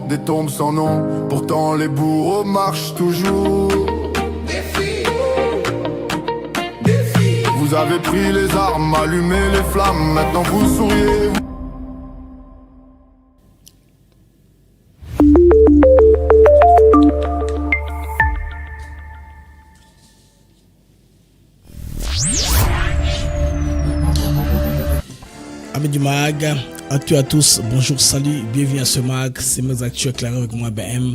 des tombes sans nom. Pourtant les bourreaux marchent toujours. Vous avez pris les armes, allumé les flammes, maintenant vous souriez. Amis du mag, à tous, bonjour, salut, bienvenue à ce mag, c'est mes actus éclairés avec moi BM.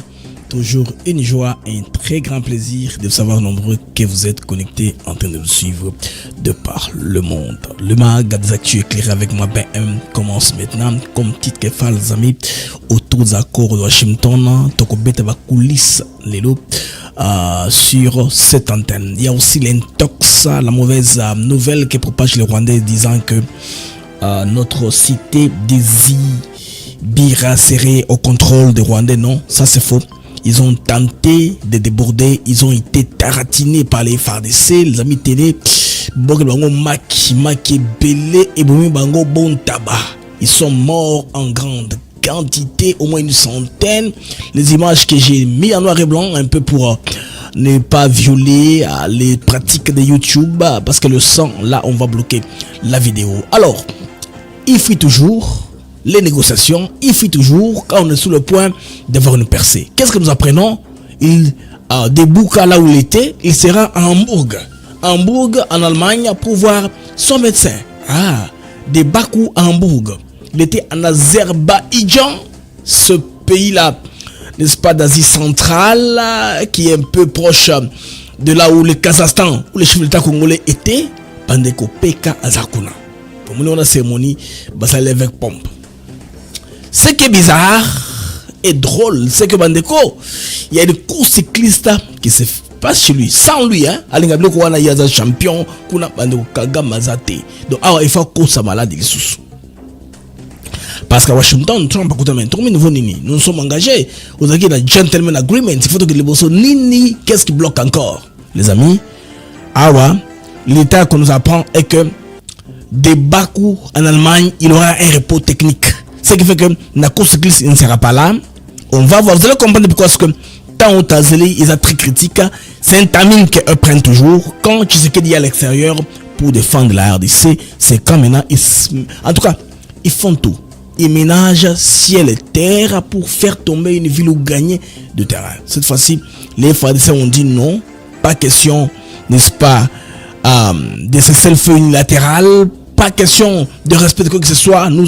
Toujours une joie et un très grand plaisir de savoir nombreux que vous êtes connectés en train de nous suivre de par le monde. Le mag des actus éclairés avec moi BM commence maintenant comme titre que fait les amis autour des accords de Washington. Tokobeta va coulisses les lots sur cette antenne. Il y a aussi l'intox, la mauvaise nouvelle que propage les Rwandais disant que notre cité Bira serait au contrôle des Rwandais. Non, ça c'est faux. Ils ont tenté de déborder, ils ont été taratinés par les FARDC, les amis télé. Ils sont morts en grande quantité, au moins une centaine. Les images que j'ai mis en noir et blanc un peu pour ne pas violer les pratiques de YouTube, parce que le sang, là, on va bloquer la vidéo. Alors, il fuit toujours les négociations, il fuit toujours quand on est sous le point d'avoir une percée. Qu'est-ce que nous apprenons? Il débouka là où il était, il sera à Hambourg, en Allemagne, pour voir son médecin. Des Bakou à Hambourg. Il était en Azerbaïdjan, ce pays-là, n'est-ce pas, d'Asie centrale, qui est un peu proche de là où le Kazakhstan, où les chefs d'État congolais étaient, Bandeko Peka Azakuna. Pour nous, on a cérémonie, ça lève avec pompe. Ce qui est bizarre et drôle, c'est que Bandeko, il y a une course cycliste qui se passe chez lui, sans lui, hein. Alingablo Kouana, il y a un champion, Kuna Bandeko Kagamazate. Donc, il faut qu'on soit malade, il est sous. Parce qu'à Washington, Trump a coûté nous sommes engagés. Vous avez un gentleman agreement. Il faut que les bossons nini, qu'est-ce qui bloque encore, les amis? L'état qu'on nous apprend est que des Bakou en Allemagne, il aura un repos technique. Ce qui fait que la course cycliste ne sera pas là. On va voir, vous allez comprendre pourquoi est-ce que tant au Tazeli, ils sont très critiques. C'est un timing qu'eux prennent toujours. Quand tu sais qu'il y a à l'extérieur pour défendre la RDC, c'est quand maintenant, en tout cas, ils font tout. Ils ménagent ciel et terre pour faire tomber une ville ou gagner de terrain. Cette fois-ci, les FARDC ont dit non, pas question, n'est-ce pas, de cessez-le-feu unilatéral, pas question de respect de quoi que ce soit. Nous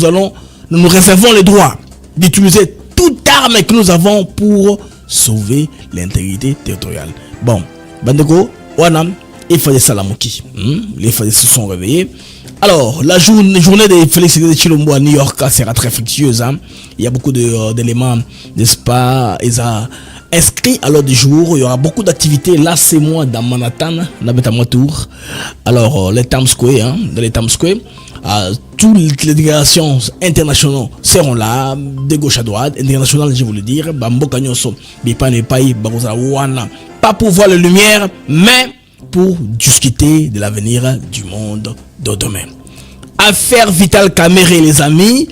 nous réservons le droit d'utiliser toute arme que nous avons pour sauver l'intégrité territoriale. Bon, Bandeko, Wanam, il fallait Salamuki. Les FARDC se sont réveillés. Alors, la journée de Félix de Chilombo à New York sera très fructueuse. Il y a beaucoup d'éléments, n'est-ce pas, ils ont inscrit à l'ordre du jour. Il y aura beaucoup d'activités. Là, c'est moi dans Manhattan, dans tour. Alors, les Times Square, dans les Times Square, toutes les délégations internationales seront là, de gauche à droite, internationales, je vous le dire. Bambo Kanyoso, pas pour voir la lumière, mais pour discuter de l'avenir du monde de demain. Affaire Vital Kamere, les amis.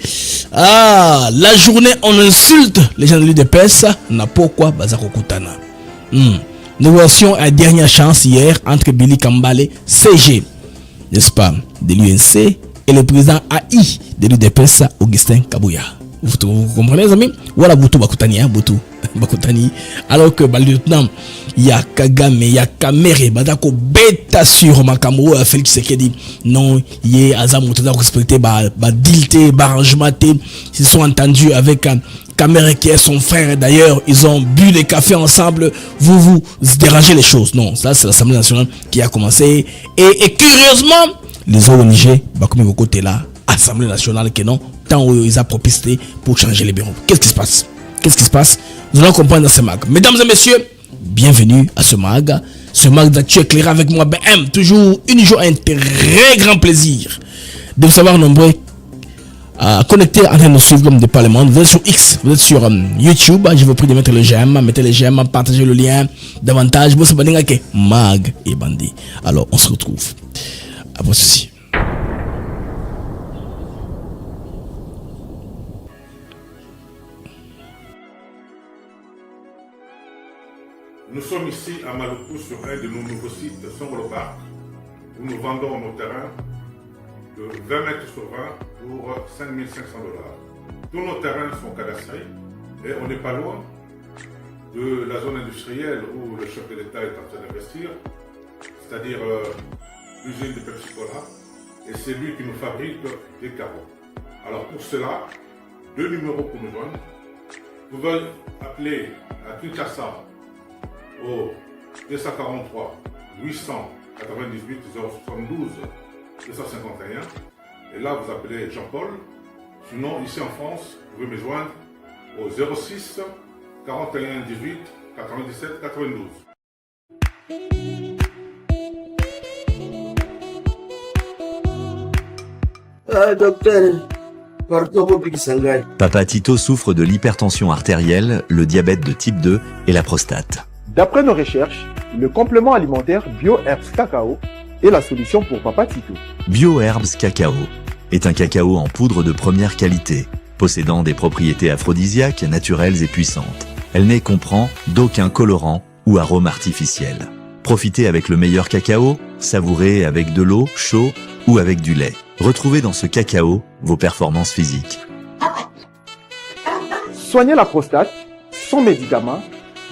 La journée on insulte les gens de l'UDPS. N'a pourquoi Bazako Kutana. Négociation à dernière chance hier entre Billy Kambale, CG, n'est-ce pas, de l'UNC, et le président AI de l'UDPS, Augustin Kabouya. Vous comprenez, les amis? Voilà Boutou Bakutani, Boutou Bakutani. Alors que le lieutenant, il y a Kagame, il y a Kamere, Badako bêta sur Makamou, Félix Sekedi. Non, il y a Azamoutou, respecté, Dilte, Baranjmate. Ils sont entendus avec Kamere qui est son frère. D'ailleurs, ils ont bu des cafés ensemble. Vous dérangez les choses. Non, ça c'est l'Assemblée nationale qui a commencé. Et curieusement, les ONG, Bakoumi côté là, Assemblée nationale qui non, tant où ils ont propulsé pour changer les bureaux. Qu'est-ce qui se passe? Nous allons comprendre dans ce mag. Mesdames et messieurs, bienvenue à ce mag d'actu éclairé avec moi BM. Toujours une joie, un très grand plaisir de vous savoir nombreux connectés en train de nous suivre comme des parlements. Vous êtes sur X, vous êtes sur YouTube. Je vous prie de mettre le j'aime, mettez le j'aime, partagez le lien davantage. Vous savez mag et bandit. Alors on se retrouve après ceci. Nous sommes ici à Maluku sur un de nos nouveaux sites Songolo Park où nous vendons nos terrains de 20 mètres sur 20 pour 5 500 $. Tous nos terrains sont cadastrés et on n'est pas loin de la zone industrielle où le chef de l'État est en train d'investir, c'est-à-dire l'usine de Pepsi-Cola, et c'est lui qui nous fabrique des carreaux. Alors pour cela, 2 numéros pour nous joindre. Vous pouvez appeler à Kinshasa au 243 898 072 251. Et là, vous appelez Jean-Paul. Sinon, ici en France, vous pouvez me joindre au 06 41 18 97 92. Docteur, Papa Tito souffre de l'hypertension artérielle, le diabète de type 2 et la prostate. D'après nos recherches, le complément alimentaire BioHerbs Cacao est la solution pour Papa Tito. BioHerbs Cacao est un cacao en poudre de première qualité, possédant des propriétés aphrodisiaques, naturelles et puissantes. Elle n'est comprend d'aucun colorant ou arôme artificiel. Profitez avec le meilleur cacao, savourez avec de l'eau, chaud ou avec du lait. Retrouvez dans ce cacao vos performances physiques. Soignez la prostate, sans médicaments,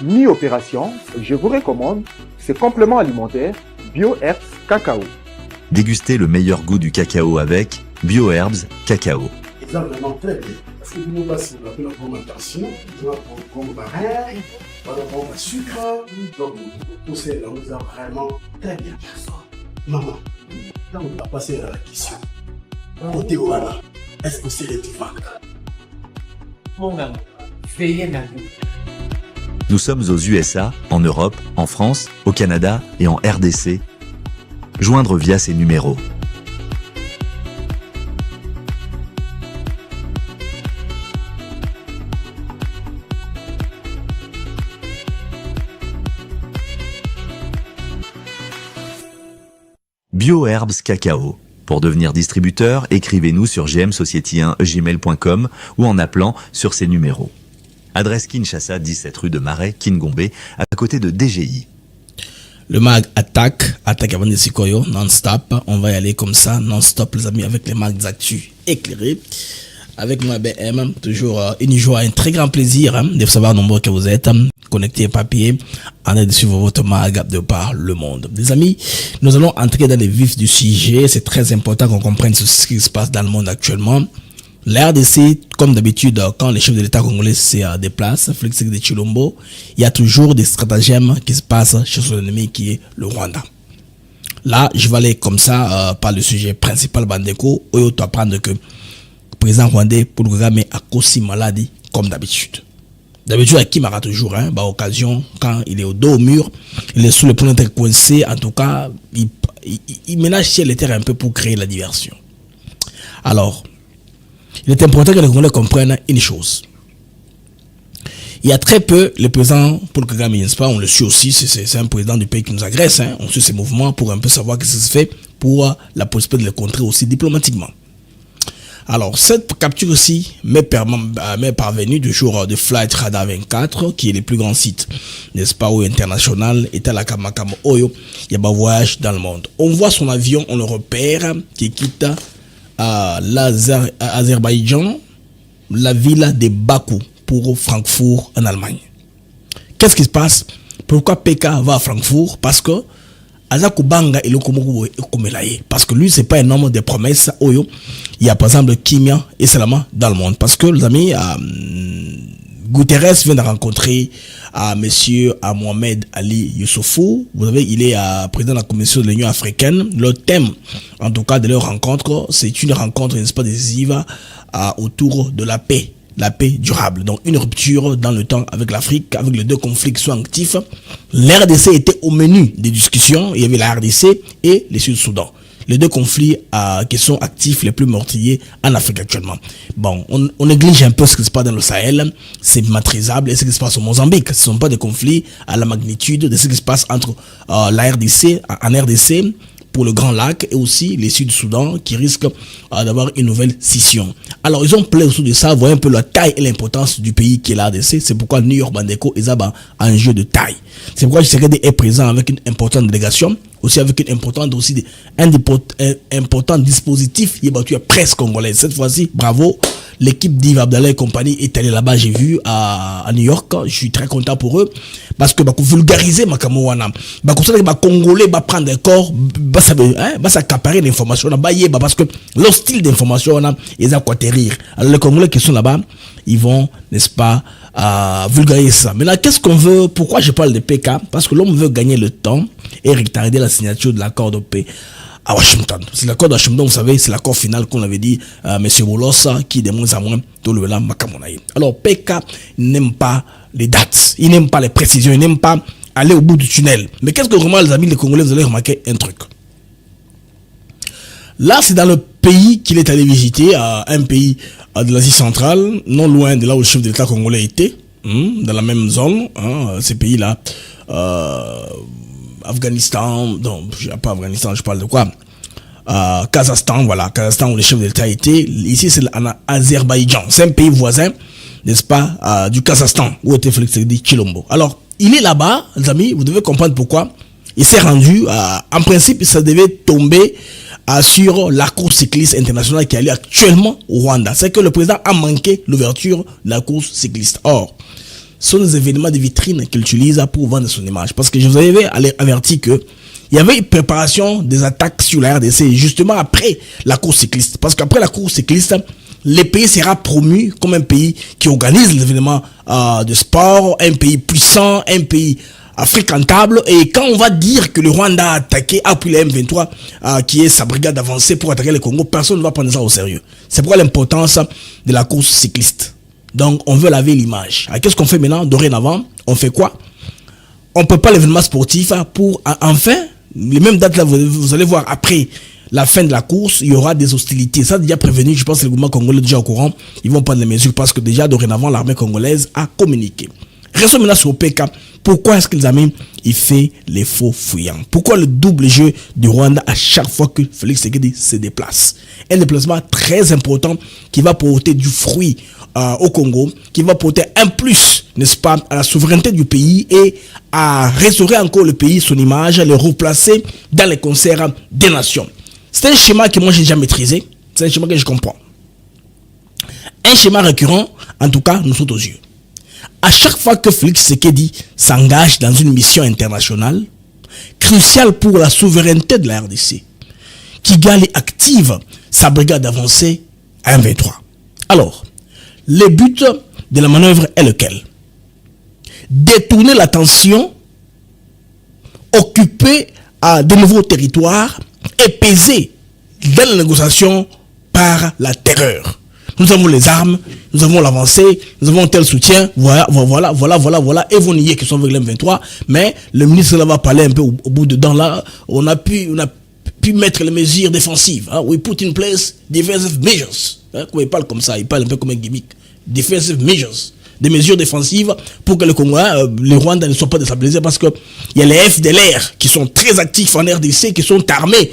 ni opération, je vous recommande ce complément alimentaire BioHerbs Cacao. Dégustez le meilleur goût du cacao avec BioHerbs Cacao. C'est vraiment très bien. Parce que nous passons la fermentation, nous avons comme baril, nous avons le sucre, donc tout ça nous a vraiment très bien. Maman, là on va passer à la question. Côté Ouana, est-ce que c'est le divan? Mon amour, veillez la vie. Nous sommes aux USA, en Europe, en France, au Canada et en RDC. Joindre via ces numéros. BioHerbs Cacao. Pour devenir distributeur, écrivez-nous sur gmsociety1gmail.com ou en appelant sur ces numéros. Adresse Kinshasa, 17 rue de Marais, Kingombe, à côté de DGI. Le mag attaque avant de Sikoyo, non-stop. On va y aller comme ça, non-stop, les amis, avec les mags d'actu éclairés. Avec moi, BM, toujours une joie, un très grand plaisir de savoir nombreux que vous êtes connectés papier, en train de suivre votre mag de par le monde. Les amis, nous allons entrer dans les vifs du sujet. C'est très important qu'on comprenne ce qui se passe dans le monde actuellement. La RDC, comme d'habitude, quand les chefs de l'État congolais se déplacent, Félix de Chilombo, il y a toujours des stratagèmes qui se passent chez son ennemi qui est le Rwanda. Là, je vais aller comme ça par le sujet principal, Bandeko, où tu apprendre que le président rwandais Paul Kagame a aussi maladie, comme d'habitude. D'habitude, à qui m'aura toujours, occasion, quand il est au dos au mur, il est sous le point d'être coincé, en tout cas, il ménage ciel et terre un peu pour créer la diversion. Alors, il est important que les Congolais comprennent une chose. Il y a très peu, le président Paul Kagame, n'est-ce pas, on le suit aussi, c'est un président du pays qui nous agresse, on suit ses mouvements pour un peu savoir ce qui se fait pour la possibilité de le contrer aussi diplomatiquement. Alors, cette capture aussi m'est parvenue du jour de Flight Radar 24, qui est le plus grand site, n'est-ce pas, ou international, est à la Kamakamo Oyo, il y a un voyage dans le monde. On voit son avion, on le repère, qui quitte l'Azerbaïdjan, la ville de Bakou, pour Francfort en Allemagne. Qu'est-ce qui se passe? Pourquoi PK va à Francfort? Parce que Azakubanga et le Komelaye. Parce que lui, c'est pas un homme de promesses. Il y a par exemple Kimia et Salama dans le monde. Parce que les amis, Guterres vient de rencontrer monsieur Mohamed Ali Youssoufou. Vous savez, il est président de la Commission de l'Union africaine. Le thème, en tout cas, de leur rencontre, c'est une rencontre, n'est-ce pas, décisive autour de la paix durable. Donc, une rupture dans le temps avec l'Afrique, avec les deux conflits qui sont actifs. L'RDC était au menu des discussions. Il y avait la RDC et le Sud-Soudan. Les deux conflits qui sont actifs, les plus meurtriers en Afrique actuellement. Bon, on néglige un peu ce qui se passe dans le Sahel. C'est maîtrisable. Et ce qui se passe au Mozambique, ce ne sont pas des conflits à la magnitude de ce qui se passe entre la RDC, en RDC, pour le Grand Lac et aussi les Sud-Soudan qui risquent d'avoir une nouvelle scission. Alors, ils ont plaidé autour de ça, voyez un peu la taille et l'importance du pays qui est la RDC. C'est pourquoi New York Bandeko est un jeu de taille. C'est pourquoi Tshisekedi est présent avec une importante délégation, aussi avec une importante un important dispositif qui est battu à presse congolaise. Cette fois-ci, bravo. L'équipe d'Yves Abdallah et compagnie est allée là-bas, j'ai vu, à New York. Je suis très content pour eux. Parce que, vulgariser ma Kamouana. Les Congolais, prendre des corps, s'accaparer l'information là-bas, parce que leur style d'information, ils ont quoi rire. Alors, les Congolais qui sont là-bas, ils vont, n'est-ce pas, vulgariser ça. Maintenant, qu'est-ce qu'on veut? Pourquoi je parle de PK? Parce que l'homme veut gagner le temps et retarder la signature de l'accord de paix à Washington. C'est l'accord de Washington, vous savez, c'est l'accord final qu'on avait dit, M. Bolossa, qui de moins en moins tout le Makamonaï. Alors, PK n'aime pas les dates, il n'aime pas les précisions, il n'aime pas aller au bout du tunnel. Mais qu'est-ce que vraiment, les amis, les Congolais, vous allez remarquer un truc. Là, c'est dans le pays qu'il est allé visiter, un pays de l'Asie centrale, non loin de là où le chef de l'État congolais était, dans la même zone, ces pays-là, Afghanistan, non, pas Afghanistan, je parle de quoi? Kazakhstan, voilà, Kazakhstan où le chef de l'État était. Ici, c'est en Azerbaïdjan. C'est un pays voisin, n'est-ce pas, du Kazakhstan, où était Félix Tshisekedi Tshilombo. Alors, il est là-bas, les amis, vous devez comprendre pourquoi. Il s'est rendu, en principe, ça devait tomber sur la course cycliste internationale qui a lieu actuellement au Rwanda. C'est que le président a manqué l'ouverture de la course cycliste. Or, ce sont des événements de vitrine qu'il utilise pour vendre son image. Parce que je vous avais averti que il y avait une préparation des attaques sur la RDC justement après la course cycliste. Parce qu'après la course cycliste, le pays sera promu comme un pays qui organise les événements de sport, un pays puissant, un pays fréquentable. Et quand on va dire que le Rwanda a attaqué, après le M23, qui est sa brigade avancée pour attaquer le Congo, personne ne va prendre ça au sérieux. C'est pourquoi l'importance de la course cycliste. Donc, on veut laver l'image. Qu'est-ce qu'on fait maintenant? Dorénavant, on fait quoi? On peut pas l'événement sportif pour, enfin, les mêmes dates là, vous allez voir, après la fin de la course, il y aura des hostilités. Ça, déjà prévenu, je pense que le gouvernement congolais est déjà au courant. Ils vont prendre les mesures parce que déjà, dorénavant, l'armée congolaise a communiqué. Restons maintenant sur PK. Pourquoi est-ce que les amis, il fait les faux fuyants? Pourquoi le double jeu du Rwanda à chaque fois que Félix Tshisekedi se déplace? Un déplacement très important qui va porter du fruit au Congo, qui va porter un plus, n'est-ce pas, à la souveraineté du pays et à restaurer encore le pays, son image, à le replacer dans les concerts des nations. C'est un schéma que moi j'ai déjà maîtrisé, c'est un schéma que je comprends. Un schéma récurrent, en tout cas, nous saute aux yeux. À chaque fois que Félix Tshisekedi s'engage dans une mission internationale, cruciale pour la souveraineté de la RDC, Kigali active sa brigade avancée à M23. Alors, le but de la manœuvre est lequel? Détourner l'attention, occuper de nouveaux territoires et peser dans la négociation par la terreur. Nous avons les armes, nous avons l'avancée, nous avons tel soutien, voilà, et vous niez qu'ils sont avec l'M23, mais le ministre là va parler un peu au bout dedans là, on a pu mettre les mesures défensives, we put in place defensive measures, quand il parle comme ça, il parle un peu comme un gimmick, defensive measures, des mesures défensives pour que le Congo, le Rwanda ne soit pas déstabilisé parce que il y a les FDLR qui sont très actifs en RDC, qui sont armés,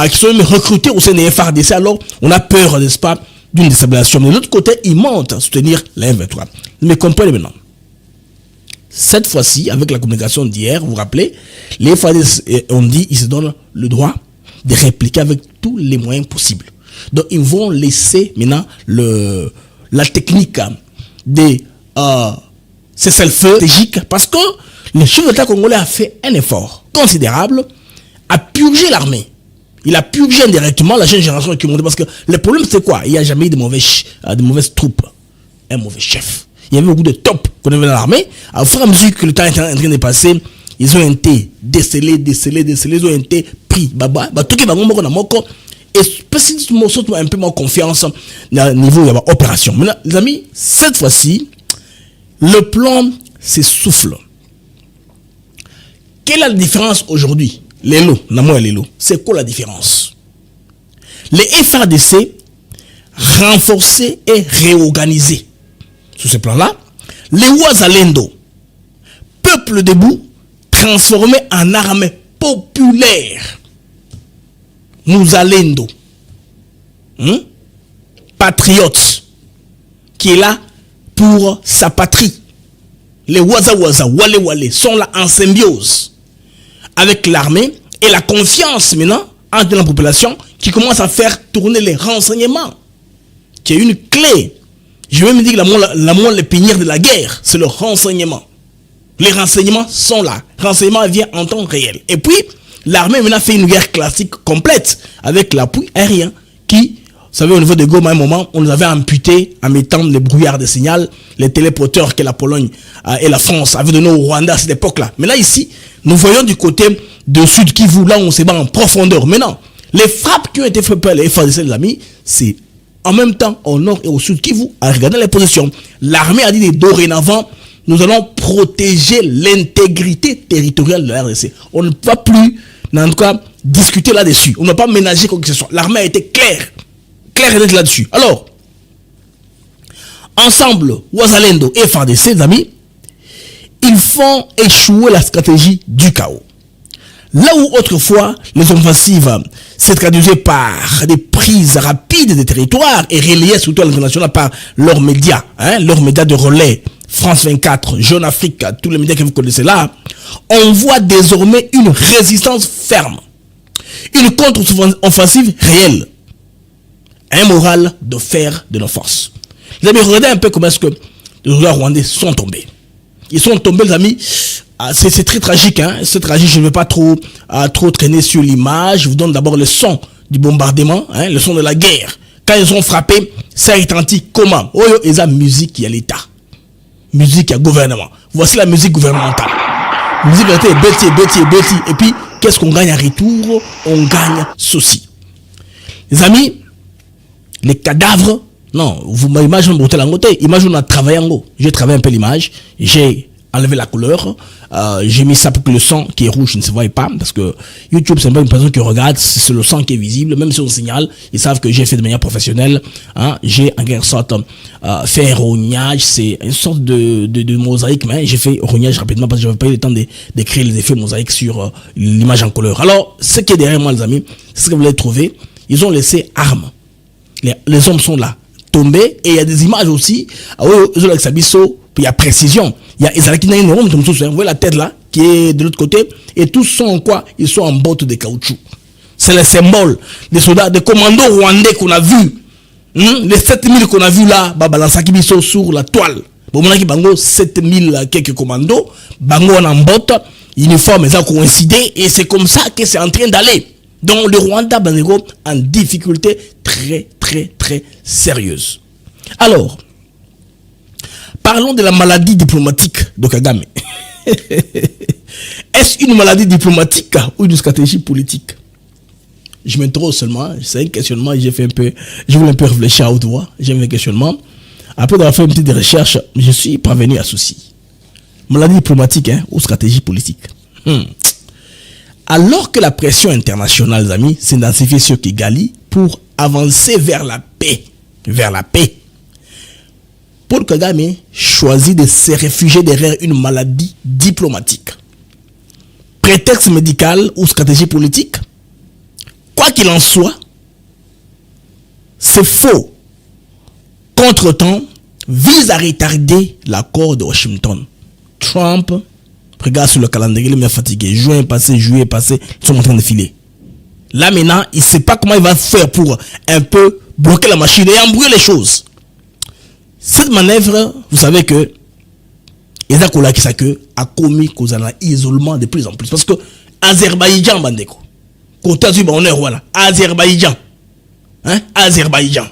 qui sont même recrutés au sein des FARDC, alors on a peur, n'est-ce pas, d'une déstabilisation. Mais de l'autre côté, ils montent à soutenir la M23. Mais comprenez maintenant. Cette fois-ci, avec la communication d'hier, vous vous rappelez, les FARDC ont dit qu'ils se donnent le droit de répliquer avec tous les moyens possibles. Donc, ils vont laisser maintenant la technique des cessez-le-feu stratégique parce que le chef d'État congolais a fait un effort considérable à purger l'armée. Il a purgé indirectement la jeune génération qui est montée parce que le problème c'est quoi? Il n'y a jamais eu de mauvaises troupes, un mauvais chef. Il y avait beaucoup de top qu'on avait dans l'armée. Au fur et à mesure que le temps est en train de passer, ils ont été décelés, ils ont été pris. Tout qui va et spécifiquement un peu moins confiance au niveau de l'opération. Maintenant, les amis, cette fois-ci, le plan s'essouffle. Quelle est la différence aujourd'hui? Les lots, c'est quoi la différence? Les FARDC renforcés et réorganisés. Sur ce plan-là, les Ouazalendo, peuple debout, transformé en armée populaire. Muzalendo, patriote, qui est là pour sa patrie. Les Waza Waza, Wale Wale sont là en symbiose avec l'armée et la confiance maintenant entre la population qui commence à faire tourner les renseignements, qui est une clé. Je vais me dire que la moelle épinière de la guerre, c'est le renseignement. Les renseignements sont là. Renseignement vient en temps réel. Et puis, l'armée maintenant fait une guerre classique complète avec l'appui aérien qui, vous savez, au niveau de Goma, à un moment, on nous avait amputé en mettant les brouillards de signal, les téléporteurs que la Pologne et la France avaient donné au Rwanda à cette époque-là. Mais là, ici, nous voyons du côté de Sud Kivu, là où on se bat en profondeur. Maintenant, les frappes qui ont été faites par les FARDC, les amis, c'est en même temps au nord et au sud Kivu, à regarder les positions. L'armée a dit dorénavant, nous allons protéger l'intégrité territoriale de la RDC. On ne va plus, en tout cas, discuter là-dessus. On ne va pas ménager quoi que ce soit. L'armée a été claire et nette là-dessus. Alors, ensemble, Wazalendo et FARDC, les amis, ils font échouer la stratégie du chaos. Là où autrefois, les offensives se traduisaient par des prises rapides des territoires et relayées surtout à l'international par leurs médias de relais, France 24, Jeune Afrique, tous les médias que vous connaissez là, on voit désormais une résistance ferme, une contre-offensive réelle, un moral de fer de nos forces. Les amis, regardez un peu comment est-ce que les soldats rwandais sont tombés. Ils sont tombés, les amis. C'est très tragique, hein. C'est tragique. Je ne vais pas trop traîner sur l'image. Je vous donne d'abord le son du bombardement, hein, le son de la guerre. Quand ils ont frappé, ça a retenti comment? Oh, ils ont musique, il y a l'État. Musique, il y a gouvernement. Voici la musique gouvernementale. Musique Betty. Et puis, qu'est-ce qu'on gagne en retour? On gagne ceci. Les amis, les cadavres, non, vous m'imaginez monter la côté. Imagine on a travaillé en haut. J'ai travaillé un peu l'image. J'ai enlevé la couleur. J'ai mis ça pour que le sang qui est rouge ne se voie pas. Parce que YouTube, c'est pas une personne qui regarde. C'est le sang qui est visible. Même si on signale, ils savent que j'ai fait de manière professionnelle. Hein. J'ai en quelque sorte fait un rognage. C'est une sorte de mosaïque. Mais j'ai fait rognage rapidement parce que je n'avais pas eu le temps de créer les effets mosaïques sur l'image en couleur. Alors, ce qui est derrière moi, les amis, c'est ce que vous allez trouver. Ils ont laissé armes. Les hommes sont là, tombés. Et il y a des images aussi. Il y a précision. Il y a Ezalakina, vous voyez la tête là, qui est de l'autre côté. Et tous sont en quoi? Ils sont en bottes de caoutchouc. C'est le symbole des soldats, des commandos rwandais qu'on a vus. Les 7000 qu'on a vus là, Babalansaki sont sur la toile. Bon, on a 7000 quelques commandos. Bango en botte, uniforme, ça a coïncidé. Et c'est comme ça que c'est en train d'aller. Donc le Rwanda, en difficulté très, très, très sérieuse. Alors, parlons de la maladie diplomatique de Kagame. Est-ce une maladie diplomatique ou une stratégie politique? Je m'interroge seulement, c'est un questionnement, je voulais un peu réfléchir à haute voix, j'ai un questionnement. Après avoir fait une petite recherche, je suis parvenu à ceci. Maladie diplomatique ou stratégie politique. Alors que la pression internationale, les amis, s'intensifie sur Kigali pour avancer vers la paix, Paul Kagame choisit de se réfugier derrière une maladie diplomatique. Prétexte médical ou stratégie politique? Quoi qu'il en soit, c'est faux. Contre-temps, vise à retarder l'accord de Washington. Trump, regarde sur le calendrier, il est fatigué. Juin passé, juillet passé, ils sont en train de filer. Là maintenant, il ne sait pas comment il va faire pour un peu bloquer la machine et embrouiller les choses. Cette manœuvre, vous savez que Eza Kola Kisake a commis cause à l'isolement de plus en plus. Parce que Azerbaïdjan, Bandeko, côté du bonheur, voilà, Azerbaïdjan. Azerbaïdjan.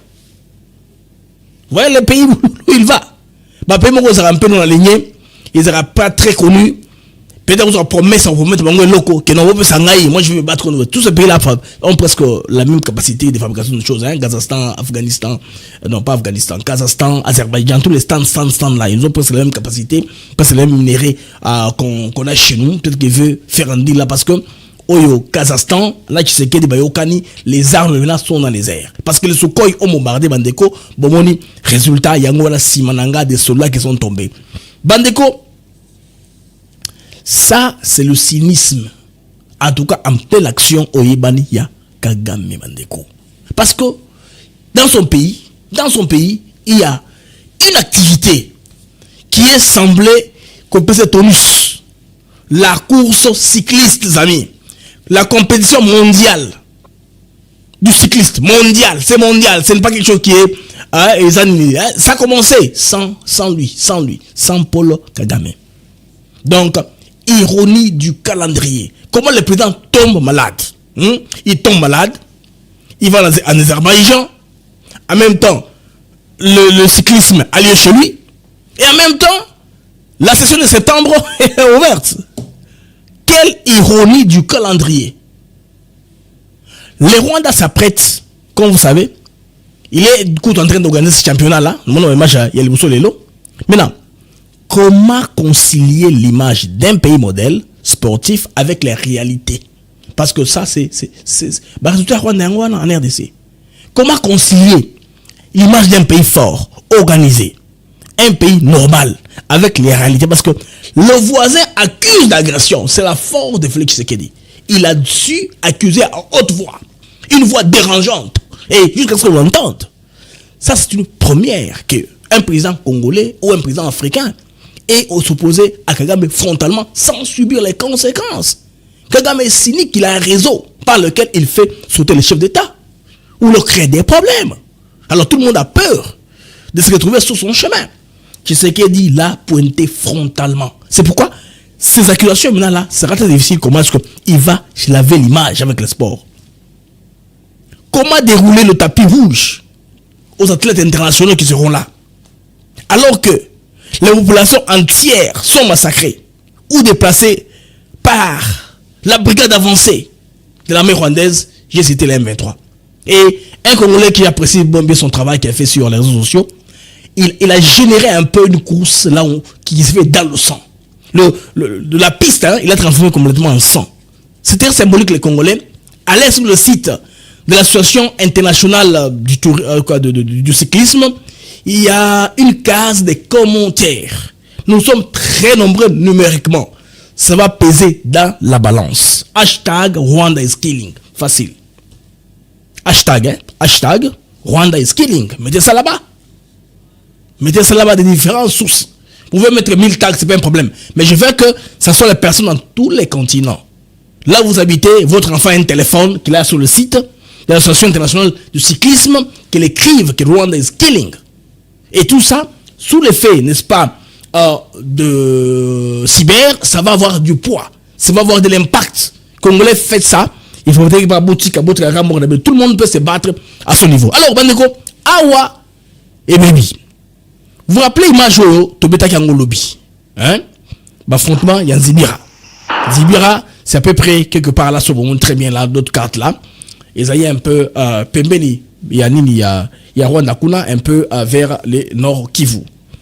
Vous voyez le pays où il va. Le pays où il sera un peu dans la lignée, il ne sera pas très connu. Peut-être qu'on promet ça, on promet que locaux, que non, moi je vais me battre contre tous ces pays-là ont presque la même capacité de fabrication de choses. Kazakhstan, Afghanistan, non pas Afghanistan, Kazakhstan, Azerbaïdjan, tous les stands là, ils ont presque la même capacité, presque les mêmes minéraux qu'on a chez nous. Peut-être qu'ils veulent faire un deal là parce que au Kazakhstan, là tu sais que les armes maintenant sont dans les airs. Parce que les Sukhoi ont bombardé Bandeko, Bomoni, résultat, il y a un Simananga des soldats qui sont tombés. Bandeko, ça, c'est le cynisme. En tout cas, en pleine action, au Yibani, il y a Kagame Mandeko. Parce que dans son pays, il y a une activité qui est semblée qu'on peut se tonus. La course cycliste, les amis. La compétition mondiale du cycliste. Mondial, c'est mondial. Ce n'est pas quelque chose qui est... ça a commencé sans lui, sans Paul Kagame. Donc, ironie du calendrier. Comment le président tombe malade? Il tombe malade. Il va en Azerbaïdjan. En même temps, le cyclisme a lieu chez lui. Et en même temps, la session de septembre est ouverte. Quelle ironie du calendrier. Le Rwanda s'apprête, comme vous savez, il est du coup en train d'organiser ce championnat-là. Maintenant, comment concilier l'image d'un pays modèle sportif avec les réalités? Parce que ça, c'est en RDC. Comment concilier l'image d'un pays fort, organisé, un pays normal, avec les réalités? Parce que le voisin accuse d'agression. C'est la force de Félix Tshisekedi. Il a su accuser à haute voix. Une voix dérangeante. Et jusqu'à ce qu'on l'entende. Ça, c'est une première qu'un président congolais ou un président africain est s'opposer à Kagame frontalement sans subir les conséquences. Kagame est cynique, il a un réseau par lequel il fait sauter les chefs d'État ou leur créer des problèmes. Alors tout le monde a peur de se retrouver sur son chemin. Tshisekedi l'a pointé frontalement. C'est pourquoi ces accusations maintenant là sera très difficile. Comment est-ce qu'il va se laver l'image avec le sport? Comment dérouler le tapis rouge aux athlètes internationaux qui seront là? Alors que les populations entières sont massacrées ou déplacées par la brigade avancée de l'armée rwandaise, j'ai cité la M23. Et un Congolais qui apprécie bien son travail qu'il a fait sur les réseaux sociaux, il a généré un peu une course là qui se fait dans le sang. La piste, il a transformé complètement en sang. C'était symbolique que les Congolais allaient sur le site de l'association internationale du cyclisme. Il y a une case de commentaires. Nous sommes très nombreux numériquement. Ça va peser dans la balance. Hashtag Rwanda is killing. Facile. Hashtag Rwanda is killing. Mettez ça là-bas. Mettez ça là-bas de différentes sources. Vous pouvez mettre 1000 tags, c'est pas un problème. Mais je veux que ça soit les personnes dans tous les continents. Là où vous habitez, votre enfant a un téléphone qu'il a sur le site de l'association internationale du cyclisme, qu'il écrive que Rwanda is killing. Et tout ça, sous l'effet, n'est-ce pas, de cyber, ça va avoir du poids. Ça va avoir de l'impact. Congolais, faites ça. Il faut que tout le monde peut se battre à ce niveau. Alors, Bandeko, Awa et Baby. Vous vous rappelez l'image de Tobeta Kango Lobby? Affrontement, il y a Zibira. Zibira, c'est à peu près quelque part là, sur le monde, très bien là, d'autres cartes là. Et ça y est un peu Pembeni, il y a Rwanda Kuna, un peu vers les nord Kivu.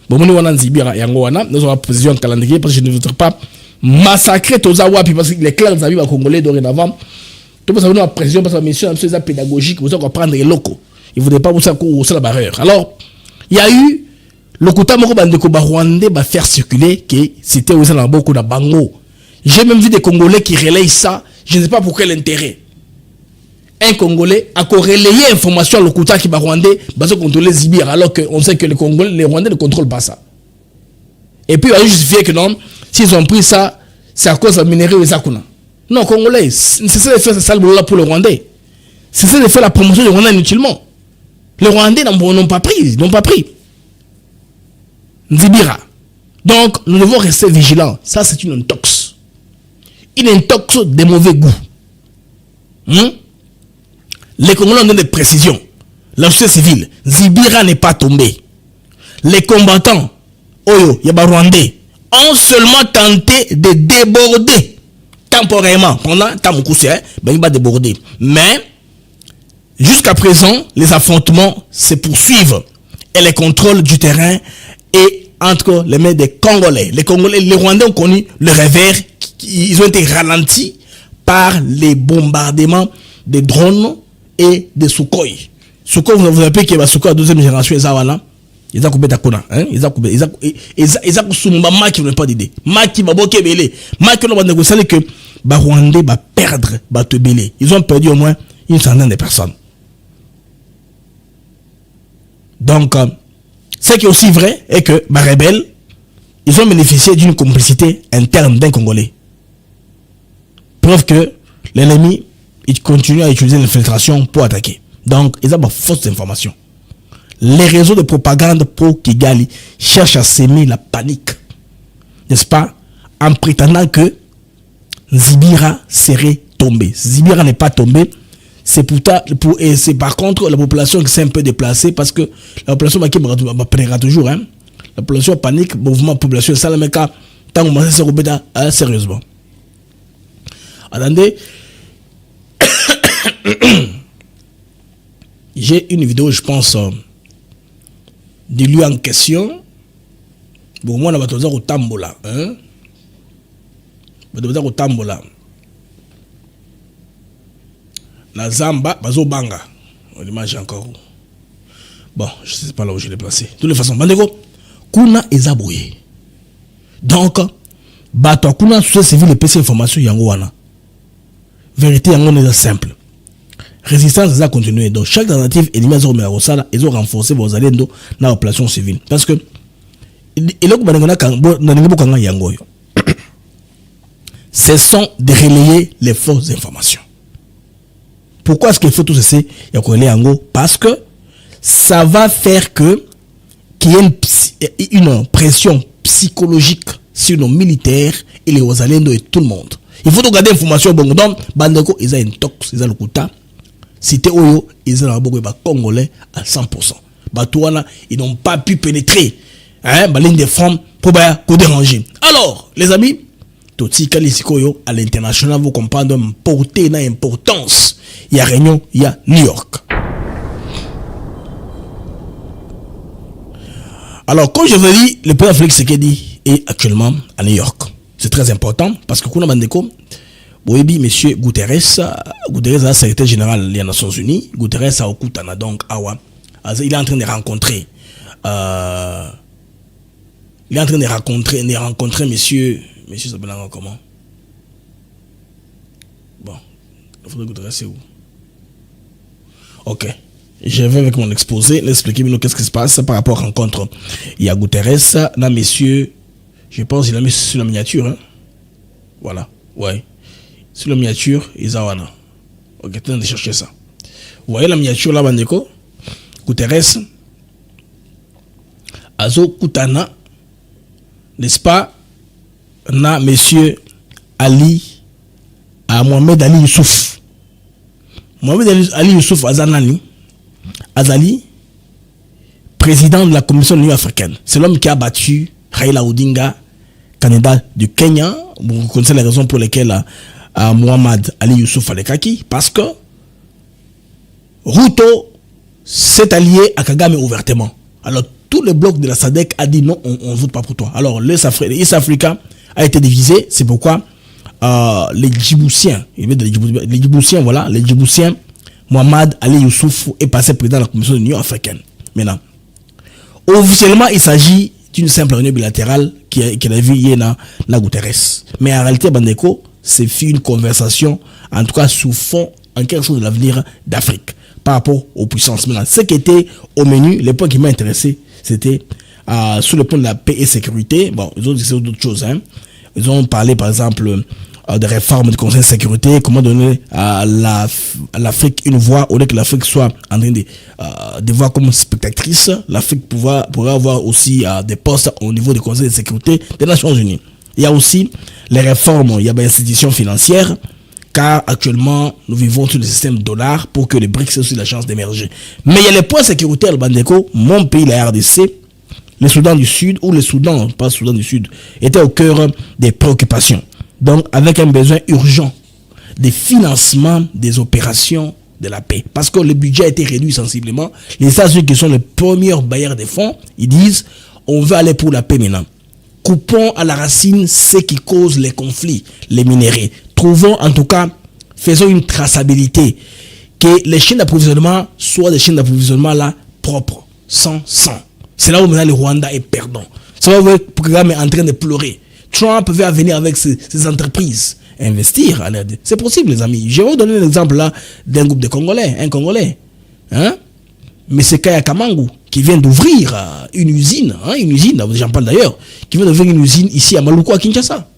Bon, nous avons Zibira et Angoana, nous avons position calendrier parce que je ne voudrais pas massacrer Tozawa, parce que les clans des amis congolais dorénavant, tout le monde a pression parce que mission pédagogique, vous allez prendre les locaux. Ils ne voudraient pas vous faire la barrière. Alors, il y a eu le Kouta Moko Bandeko Rwandais va faire circuler que c'était aux Alamboko de Bango. J'ai même vu des Congolais qui relayent ça, je ne sais pas pour quel intérêt. Un Congolais a relayé l'information à l'Okuta qui va Rwandais parce qu'on contrôle Zibir, alors qu'on sait que les Rwandais ne contrôlent pas ça. Et puis, il va justifier que non, s'ils ont pris ça, c'est à cause de minerai ou Zakuna. Non, Congolais, c'est ça de faire ça pour le Rwandais. C'est ça de faire la promotion du Rwandais inutilement. Les Rwandais n'ont pas pris, Zibira. Donc, nous devons rester vigilants. Ça, c'est une intox. Une intox de mauvais goût. Les Congolais ont donné des précisions. La société civile, Zibira n'est pas tombé. Les combattants, Oyo, Yaba Rwandais, ont seulement tenté de déborder temporairement. Pendant Tamoukoussi, il va déborder. Mais, jusqu'à présent, les affrontements se poursuivent. Et les contrôles du terrain et entre les mains des Congolais. Les Rwandais ont connu le revers. Ils ont été ralentis par les bombardements des drones et des Sukhoi. Sukhoi, vous avez que les Sukhoi à deuxième génération, ils ont coupé ta cona. Ils ont coupé. Ils ont coupé. Maki n'a pas d'idée. Maki va bloquer belé. Maki n'a pas négocié que Rwandais va perdre, va te belé. Ils ont perdu au moins une centaine de personnes. Donc, ce qui est aussi vrai est que les rebelles, ils ont bénéficié d'une complicité interne d'un Congolais. Preuve que l'ennemi, il continue à utiliser l'infiltration pour attaquer. Donc, ils ont des fausses informations. Les réseaux de propagande pour Kigali cherchent à s'aimer la panique. N'est-ce pas? En prétendant que Zibira serait tombé. Zibira n'est pas tombé. C'est et c'est par contre la population qui s'est un peu déplacée parce que la population qui prendra toujours. Hein. La population panique, mouvement population, ça le mec a tant commencé à se rebeller sérieusement. Attendez. J'ai une vidéo, je pense, de lui en question. Bon, moi, on va te dire au tambola. Hein? On va te dire au tambola. La Zamba, Bazo Banga. On l'image encore. Bon, je ne sais pas là où je l'ai placé. De toute façon, Bandeko, Kuna Ezabouye. Donc, Bato Kuna, sous civil, les PC information, Yangoana. Vérité, Yangoana est simple. Résistance a continué. Donc, chaque tentative ennemie a remis à Rosala, ils ont renforcé vos alliés dans la population civile. Parce que, ce sont de relayer les fausses informations. Pourquoi est-ce qu'il faut tout cesser? Parce que ça va faire qu'il y ait une pression psychologique sur nos militaires et les Rosaliendos et tout le monde. Il faut garder l'information. Donc, Bandeko, ils ont une tox, ils ont le quota. Cité Oyo, ils ont beaucoup de Congolais à 100%. Batouana, ils n'ont pas pu pénétrer la ligne de front pour déranger. Alors, les amis, Toti Kalisikoyo à l'international, vous comprenez porter une importance. Il y a Réunion, il y a New York. Alors, comme je vous dis, le président Félix Tshisekedi est actuellement à New York. C'est très important parce que Kuna Bandeko, Boebi, monsieur Guterres, le secrétaire général des Nations Unies, Guterres a Okutana, donc Awa. Il est en train de rencontrer. Il est en train de rencontrer monsieur s'appelle comment? Bon, il faudrait Guterres, c'est où? Ok. Je vais avec mon exposé, l'expliquer qu'est-ce qui se passe par rapport à la rencontre. Il y a Guterres, là, monsieur, je pense qu'il a mis sur la miniature. Hein? Voilà, ouais. Sur la miniature, ils ont un. Ok, attendez de chercher ça. Vous voyez la miniature là, Bandeko? Guterres, Azo Kutana, n'est-ce pas? Na monsieur Ali, à Mohamed Ali Youssouf. Mohamed Ali Youssouf Azanani, Azali, président de la Commission de l'Union africaine. C'est l'homme qui a battu Raila Odinga, candidat du Kenya. Vous connaissez les raisons pour lesquelles Mohamed Ali Youssouf Alekaki. Parce que Ruto s'est allié à Kagame ouvertement. Alors tout le bloc de la SADC a dit non, on ne vote pas pour toi. Alors l'East Africa a été divisé. C'est pourquoi les Djiboutiens, voilà, les Djiboutiens, Mohamed Ali Youssouf est passé président de la Commission de l'Union africaine. Maintenant, officiellement, il s'agit d'une simple réunion bilatérale qui a vu Yéna Guterres. Mais en réalité, Bandeko, c'est une conversation, en tout cas sous fond, en quelque sorte de l'avenir d'Afrique par rapport aux puissances. Maintenant, ce qui était au menu, les points qui m'ont intéressé, c'était sur le plan de la paix et sécurité. Bon, ils ont dit d'autres choses. Hein. Ils ont parlé, par exemple, des réformes du Conseil de sécurité, comment donner à l'Afrique une voix, au lieu que l'Afrique soit en train de voir comme spectatrice. L'Afrique pourrait avoir aussi des postes au niveau du Conseil de sécurité des Nations Unies. Il y a aussi les réformes, il y a des institutions financières, car actuellement, nous vivons sur le système dollar pour que les BRICS aient aussi la chance d'émerger. Mais il y a les points sécuritaires, Bandeko, mon pays, la RDC, le Soudan du Sud, ou le Soudan, pas le Soudan du Sud, étaient au cœur des préoccupations. Donc, avec un besoin urgent de financement des opérations de la paix. Parce que le budget a été réduit sensiblement. Les États-Unis, qui sont les premiers bailleurs des fonds, ils disent, on veut aller pour la paix maintenant. Coupons à la racine ce qui cause les conflits, les minéraux. Trouvons, en tout cas, faisons une traçabilité. Que les chaînes d'approvisionnement soient des chaînes d'approvisionnement là, propres, sans sang. C'est là où maintenant le Rwanda est perdant. C'est là où le programme est en train de pleurer. Trump veut venir avec ses entreprises. investir en RDC. C'est possible, les amis. Je vais vous donner l'exemple là d'un groupe de Congolais, un Congolais. Hein? Mais c'est Kaya Kamangu qui vient d'ouvrir une usine, j'en parle d'ailleurs, qui vient d'ouvrir une usine ici à Maluku, à Kinshasa.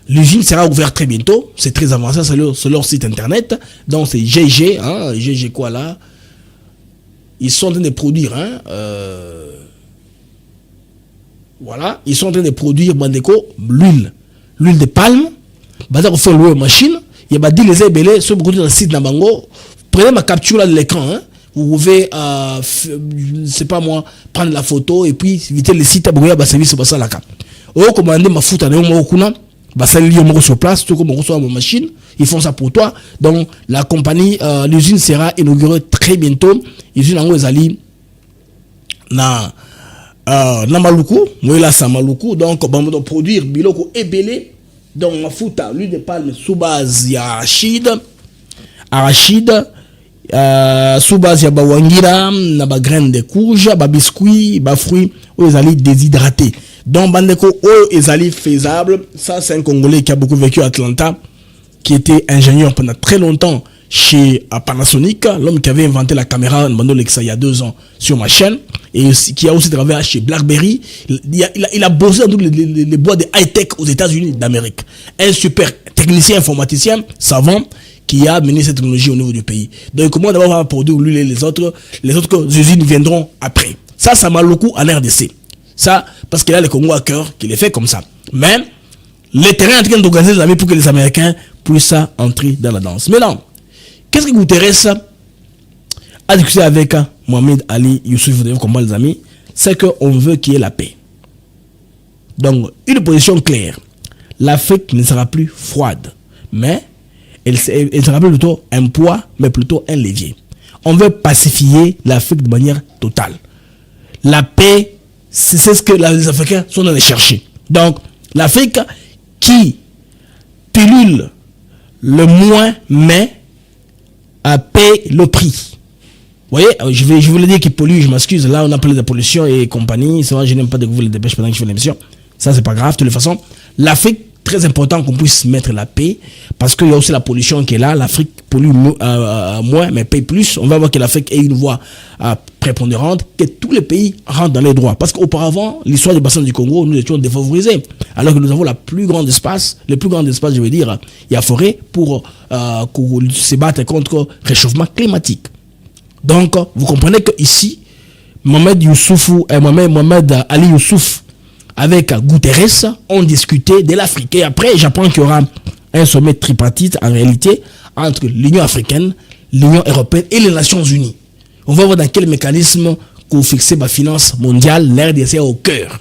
L'usine sera ouverte très bientôt, c'est très avancé, c'est leur site internet, donc c'est GG, GG quoi là, ils sont en train de produire, voilà, ils sont en train de produire, Bandeko, l'huile de palme, on fait louer une machine, il y a des les ébélés, sur beaucoup de le site Nabango, prenez ma capture là de l'écran, vous pouvez, je sais pas moi, prendre la photo et puis éviter le site à Bouya, service au la cap. Au commander ma foot à Néo ça lié sur place, tout comme on reçoit ma machine, ils font ça pour toi. Donc la compagnie, l'usine sera inaugurée très bientôt. L'usine en Ouezali na Maluku, moi là c'est Maluku, donc on va produire biloko ébélé, donc ma fouta, l'huile de palme sous base ya arachide, sous base ya bawangira, na ba graines de courge, ba biscuits, ba fruits, Ouezali déshydratés. Donc, Bandeko, est faisable. Ça, c'est un Congolais qui a beaucoup vécu à Atlanta, qui était ingénieur pendant très longtemps chez Panasonic, l'homme qui avait inventé la caméra il y a 2 ans sur ma chaîne, et qui a aussi travaillé chez BlackBerry. Il a bossé dans tous les bois de high-tech aux États-Unis d'Amérique. Un super technicien informaticien, savant, qui a mené cette technologie au niveau du pays. Donc, comment d'abord on va produire lui et les autres usines viendront après. Ça m'a le coup en RDC. Ça, parce qu'il a le Congo à cœur, qu'il est fait comme ça. Mais, les terrains en train d'organiser les amis pour que les Américains puissent entrer dans la danse. Maintenant, qu'est-ce qui vous intéresse à discuter avec Mohamed Ali Youssouf, vous devez comprendre les amis, c'est qu'on veut qu'il y ait la paix. Donc, une position claire. L'Afrique ne sera plus froide, mais elle sera plus plutôt un poids, mais plutôt un levier. On veut pacifier l'Afrique de manière totale. La paix, c'est ce que les Africains sont allés chercher. Donc, l'Afrique qui pilule le moins, mais paie le prix. Vous voyez, je voulais dire qu'il pollue, je m'excuse. Là, on a parlé de pollution et compagnie. C'est vrai, je n'aime pas de vous les dépêches pendant que je fais l'émission. Ça, c'est pas grave. De toute façon, l'Afrique, très important qu'on puisse mettre la paix, parce qu'il y a aussi la pollution qui est là. L'Afrique pollue moins, mais paye plus. On va voir que l'Afrique ait une voix prépondérante, que tous les pays rentrent dans les droits. Parce qu'auparavant, l'histoire du bassin du Congo, nous étions défavorisés. Alors que nous avons le plus grand espace, je veux dire, il y a forêt pour se battre contre le réchauffement climatique. Donc, vous comprenez qu'ici, Mohamed Ali Youssouf, avec Guterres, ont discuté de l'Afrique. Et après, j'apprends qu'il y aura un sommet tripartite, en réalité, entre l'Union africaine, l'Union européenne et les Nations unies. On va voir dans quel mécanisme qu'on fixe la finance mondiale, l'RDC au cœur.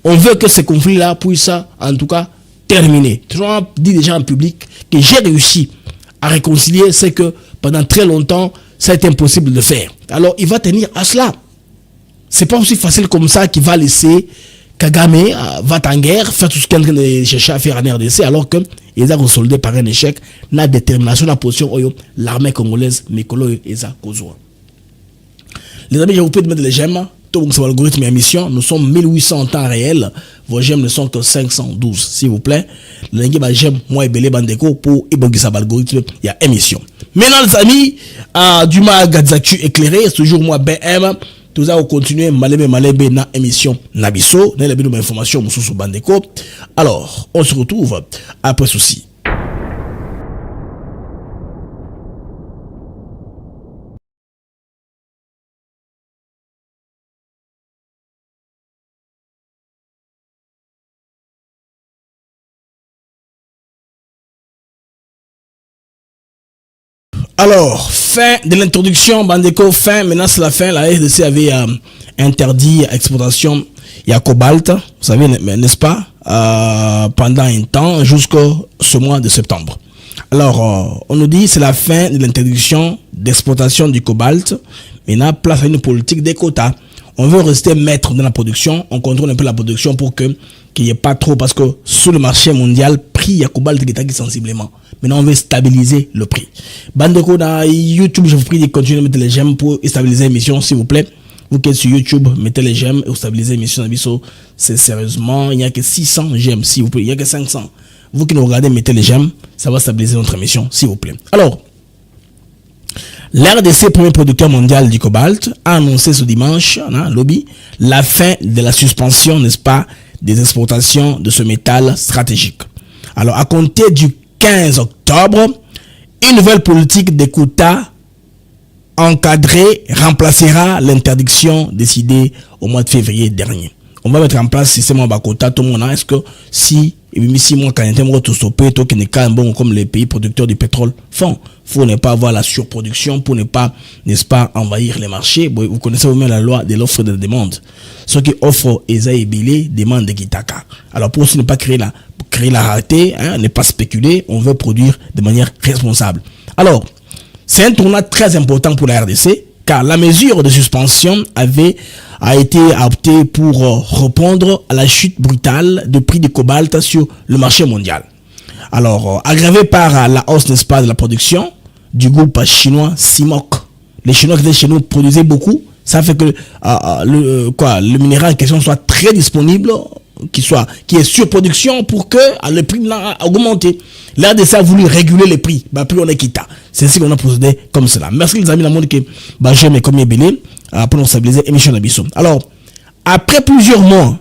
On veut que ce conflit-là puisse, en tout cas, terminer. Trump dit déjà en public que j'ai réussi à réconcilier, c'est que pendant très longtemps, ça a été impossible de faire. Alors, il va tenir à cela. C'est pas aussi facile comme ça qu'il va laisser Kagame va en guerre, faire tout ce qu'il est en train de chercher à faire en RDC, alors qu'il a resoldé par un échec la détermination, la position de l'armée congolaise, Mikolo Eza Kozua. Les amis, je vous prie de mettre les j'aime. Tout le algorithme et émission. Nous sommes 1800 en temps réel. Vos j'aime ne sont que 512, s'il vous plaît. Le j'aime, moi et Belé Bandeko pour Ibogisa l'algorithme, il y a émission. Maintenant, les amis, Duma Gadzaku éclairé, c'est toujours moi BM. Tout ça, on continue, malebe na émission Nabiso, na la information sur Bandeko. Alors, on se retrouve après ceci. Alors, fin de l'introduction, Bandeko, fin, maintenant c'est la fin, la RDC avait interdit l'exportation, il y a cobalt, vous savez, n'est-ce pas, pendant un temps, jusqu'au ce mois de septembre. Alors, on nous dit c'est la fin de l'interdiction d'exportation du cobalt, maintenant place à une politique des quotas. On veut rester maître de la production, on contrôle un peu la production pour qu'il n'y ait pas trop, parce que sur le marché mondial, prix à cobalt est sensiblement. Maintenant, on veut stabiliser le prix. Bandeko, dans YouTube, je vous prie de continuer de mettre les j'aime pour stabiliser l'émission, s'il vous plaît. Vous qui êtes sur YouTube, mettez les j'aime et vous stabilisez l'émission. C'est sérieusement, il n'y a que 600 j'aime, s'il vous plaît. Il n'y a que 500. Vous qui nous regardez, mettez les j'aime. Ça va stabiliser notre émission, s'il vous plaît. Alors, l'RDC, premier producteur mondial du cobalt, a annoncé ce dimanche, lobby, la fin de la suspension, n'est-ce pas, des exportations de ce métal stratégique. Alors, à compter du 15 octobre, une nouvelle politique des quotas encadrée remplacera l'interdiction décidée au mois de février dernier. On va mettre en place un système de quotas tout le monde. Est-ce que si moi quand on est stoppé, tout qui n'est pas bon comme les pays producteurs du pétrole font, faut ne pas avoir la surproduction pour ne pas, n'est-ce pas, envahir les marchés. Vous connaissez vous-même la loi de l'offre et de la demande. Ceux qui offrent Eza et Bilé demandent des Kitaka. Alors pour aussi ne pas créer la rareté, ne pas spéculer, on veut produire de manière responsable. Alors, c'est un tournant très important pour la RDC, car la mesure de suspension a été adoptée pour répondre à la chute brutale du prix du cobalt sur le marché mondial. Alors, aggravée par la hausse, n'est-ce pas, de la production du groupe chinois CIMOC. Les Chinois qui étaient chez nous produisaient beaucoup. Ça fait que le minéral en question soit très disponible, qui est surproduction pour que le prix a augmenté. L'RDC a voulu réguler les prix. Prix on est quitta. C'est ainsi qu'on a procédé comme cela. Merci les amis, la monde que j'aime et comme belé pour nous stabiliser émission d'Abisso. Alors, après plusieurs mois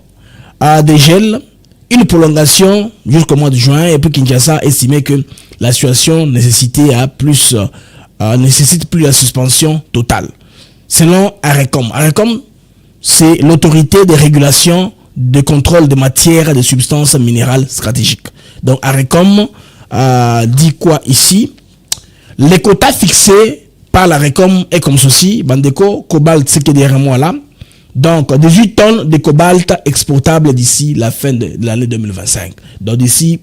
de gel, une prolongation jusqu'au mois de juin, et puis Kinshasa a estimé que la situation nécessite plus la suspension totale. Selon ARECOM. ARECOM, c'est l'autorité de régulation de contrôle de matières et de substances minérales stratégiques. Donc ARECOM dit quoi ici? Les quotas fixés par l'ARECOM est comme ceci. Bandeko, cobalt, c'est que derrière moi là. Donc 18 tonnes de cobalt exportables d'ici la fin de l'année 2025. Donc d'ici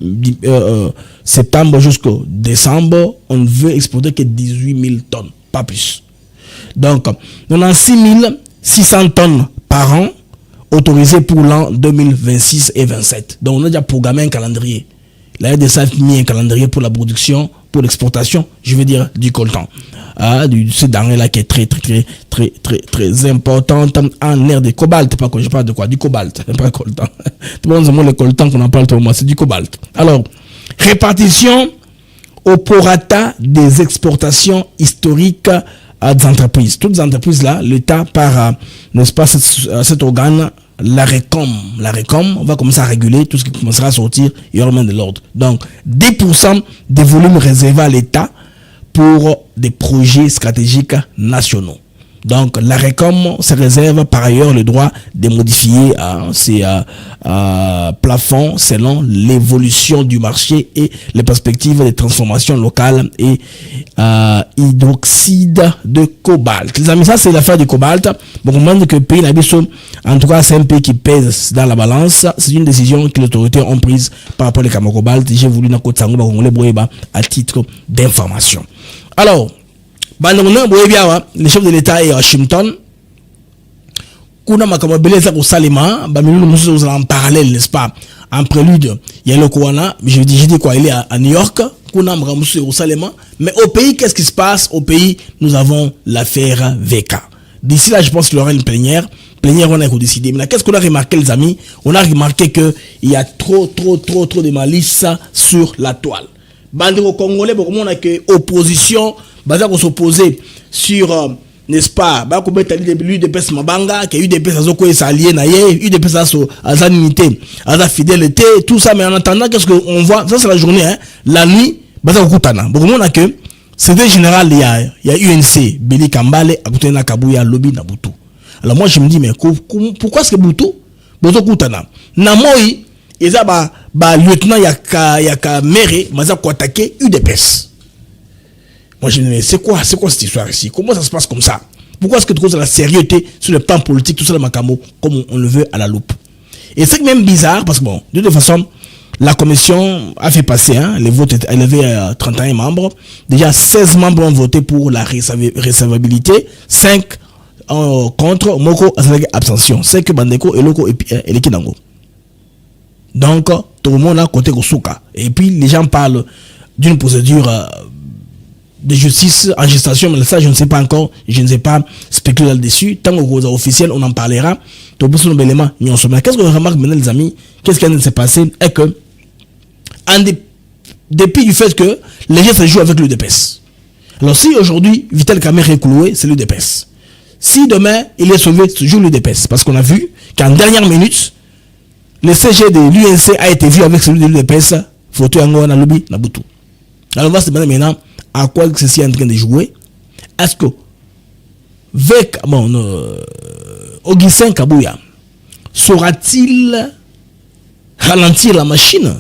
septembre jusqu'au décembre, on ne veut exporter que 18 000 tonnes, pas plus. Donc on a 6 600 tonnes par an autorisées pour l'an 2026 et 2027. Donc on a déjà programmé un calendrier. La RDC a mis un calendrier pour la production, pour l'exportation, je veux dire du coltan. C'est denrée là qui est très importante en air de cobalt. Pas que je parle de quoi? Du cobalt, pas coltan. Tout le monde le coltan qu'on en parle tout le monde, c'est du cobalt. Alors, répartition au prorata des exportations historiques des entreprises. Toutes les entreprises là, l'État par, n'est-ce pas, cet organe, l'ARECOM, on va commencer à réguler tout ce qui commencera à sortir, il y aura de l'ordre. Donc, 10% des volumes réservés à l'État pour des projets stratégiques nationaux. Donc, l'ARECOM se réserve par ailleurs le droit de modifier ces plafonds selon l'évolution du marché et les perspectives de transformation locale et hydroxyde de cobalt. Les amis, ça c'est l'affaire du cobalt. Bon, on demande que le pays n'habite, en tout cas c'est un pays qui pèse dans la balance. C'est une décision que les autorités ont prise par rapport au cobalt. J'ai voulu dans côte Sango à titre d'information. Alors, le chef de l'État est à Washington. Kuna makamabele za Salima, nous en parallèle, n'est-ce pas? En prélude, il y a le Kouana, je dis quoi, il est à New York. Kuna Mramoussou au Salima. Mais au pays, qu'est-ce qui se passe? Au pays, nous avons l'affaire VK. D'ici là, je pense qu'il y aura une plénière. Plénière, on a décidé. Mais qu'est-ce qu'on a remarqué, les amis? On a remarqué qu'il y a trop de malice sur la toile. Bandeko Congolais, on a que opposition, baza qu'on s'opposer sur, n'est-ce pas, bah qu'on met l'UDPS Mabanga, qui a eu des PES à Zoko et Salien, UDPS à Zanimité, à fidélité, tout ça, mais en attendant, qu'est-ce qu'on voit? Ça, c'est la journée, hein. La nuit, baza Koutana. Bon, on a que, c'était général, il y a UNC, Beli Kambale, à côté de Kabuya, Lobby, Nabutu. Alors moi, je me dis, mais pourquoi est-ce que Boutu? Bozo Koutana. Namoi, et ça, lieutenant, yaka méré, maza ko attaquer UDPS. Moi, je me dis, mais c'est quoi cette histoire ici? Comment ça se passe comme ça? Pourquoi est-ce que tu trouves la sérieuxité sur le plan politique, tout ça, le macamo, comme on le veut à la loupe? Et c'est même bizarre, parce que bon, de toute façon, la commission a fait passer, les votes, elle avait 31 membres. Déjà, 16 membres ont voté pour la recevabilité, 5 contre, Moko, abstention. 5 Bandeko, et Loko, et Likinango. Donc, tout le monde a côté Kosuka. Et puis, les gens parlent d'une procédure de justice en gestation, mais ça, je ne sais pas encore, je ne sais pas spéculer là-dessus. Tant qu'au officiel, on en parlera. Tout le monde, qu'est-ce qu'on remarque maintenant, les amis? Qu'est-ce qui vient de se passer? Est que, en dépit du fait que les gens se jouent avec l'UDPS. Alors si aujourd'hui Vital Kamerhe est cloué, c'est l'UDPS. Si demain il est sauvé, c'est toujours l'UDPS. Parce qu'on a vu qu'en dernière minute, le CG de l'UNC a été vu avec celui de l'UDPS. Photo Yango Nalobi Nabutu. Alors on va se demander maintenant à quoi ceci est en train de jouer. Est-ce que avec Augustin Kabouya saura-t-il ralentir la machine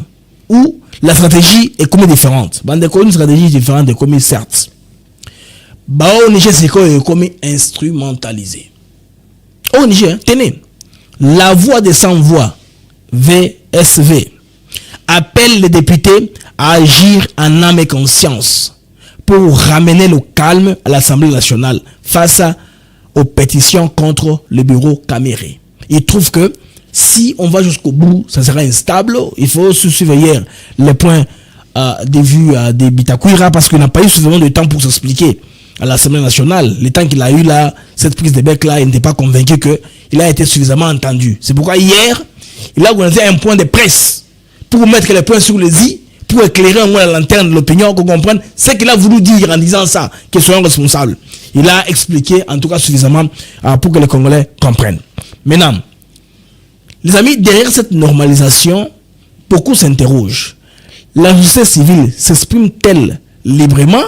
ou la stratégie est comme différente? Une stratégie différente est comme certes. Au Niger, c'est comme instrumentalisé. Au Niger, tenez, la voix des sans-voix, VSV, appelle les députés à agir en âme et conscience pour ramener le calme à l'Assemblée nationale face aux pétitions contre le bureau Kamerhe. Il trouve que si on va jusqu'au bout, ça sera instable. Il faut suivre hier les points de vue de Bitakwira parce qu'il n'a pas eu suffisamment de temps pour s'expliquer à l'Assemblée nationale. Le temps qu'il a eu là, cette prise de bec là, il n'était pas convaincu qu'il a été suffisamment entendu. C'est pourquoi hier, il a organisé un point de presse pour mettre les points sur les i, pour éclairer au moins la lanterne de l'opinion, qu'on comprenne ce qu'il a voulu dire en disant ça, qu'ils soient responsables. Il a expliqué en tout cas suffisamment pour que les Congolais comprennent. Maintenant, les amis, derrière cette normalisation, beaucoup s'interrogent. La société civile s'exprime-t-elle librement